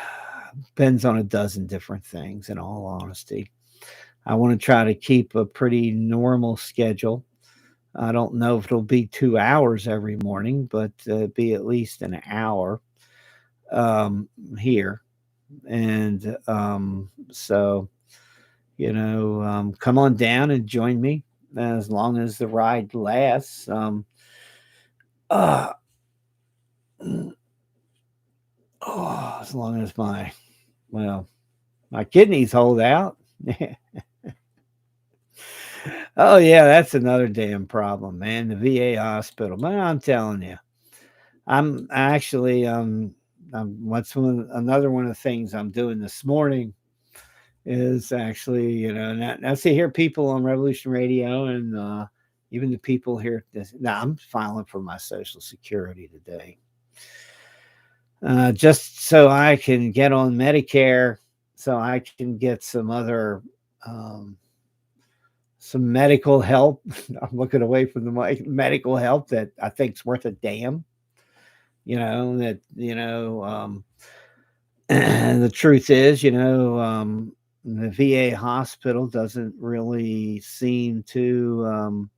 dozen different things, in all honesty. I want to try to keep a pretty normal schedule. I don't know if it'll be 2 hours every morning, but be at least an hour here. And so, come on down and join me as long as the ride lasts. Uh, as long as my kidneys hold out. Oh yeah, that's another damn problem, man. The VA hospital. But I'm telling you, I'm actually what's another one of the things I'm doing this morning is actually, now see here people on Revolution Radio and even the people here. Now I'm filing for my Social Security today, just so I can get on Medicare, so I can get um, some medical help. I'm looking away from the medical help that I think's worth a damn. The truth is, the VA hospital doesn't really seem to.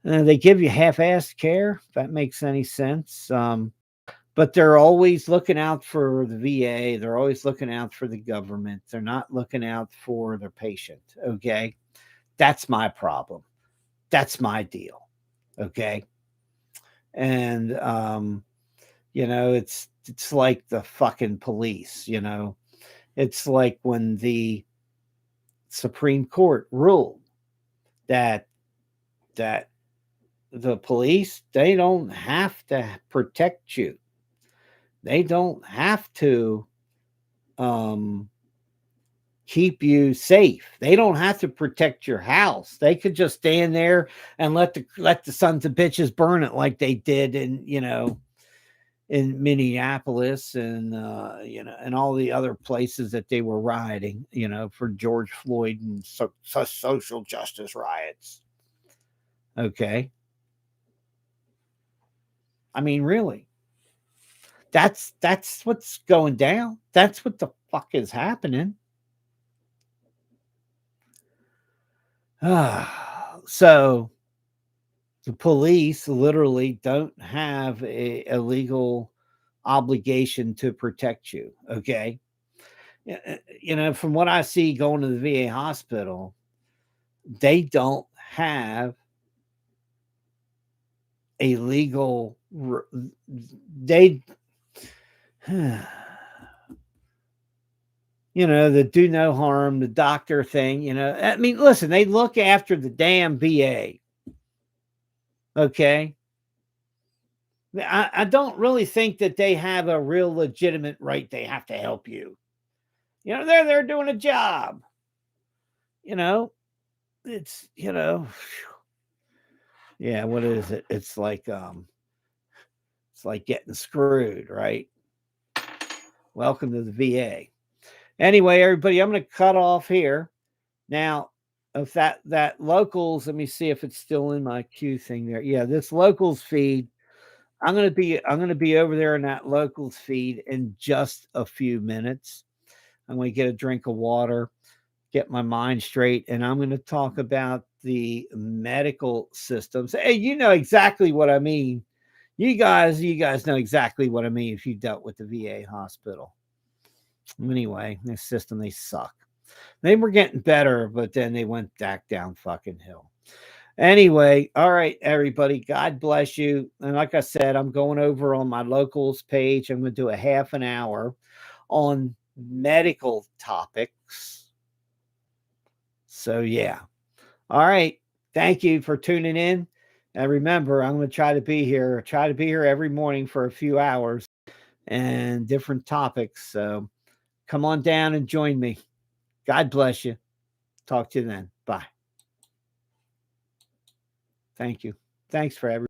They give you half-assed care, if that makes any sense. But they're always looking out for the VA. They're always looking out for the government. They're not looking out for their patient. Okay. That's my problem. That's my deal. Okay. And, it's like the fucking police, it's like when the Supreme Court ruled that, that the police, they don't have to protect you. They don't have to, um, keep you safe. They don't have to protect your house. They could just stand there and let the sons of bitches burn it like they did in Minneapolis and and all the other places that they were rioting, for George Floyd and social justice riots. Okay. I mean, really. That's what's going down. That's what the fuck is happening. So the police literally don't have a legal obligation to protect you. Okay. From what I see going to the VA hospital, they don't have a legal, they, the do no harm, the doctor thing, I mean, listen, they look after the damn VA. Okay. I don't really think that they have a real legitimate right. They have to help you. They're doing a job. You know, it's yeah. What is it? It's like getting screwed, right? Welcome to the VA. Anyway, everybody, I'm going to cut off here now. If that locals, let me see if it's still in my queue thing there. Yeah, this locals feed. I'm gonna be over there in that locals feed in just a few minutes. I'm going to get a drink of water, get my mind straight, and I'm going to talk about the medical systems. Hey, you know exactly what I mean. You guys know exactly what I mean if you dealt with the VA hospital. Anyway, this system, they suck. They were getting better, but then they went back down fucking hill. Anyway, all right, everybody. God bless you. And like I said, I'm going over on my locals page. I'm going to do a half an hour on medical topics. So, yeah. All right. Thank you for tuning in. And remember, I'm going to try to be here every morning for a few hours and different topics. So come on down and join me. God bless you. Talk to you then. Bye. Thank you. Thanks for everything.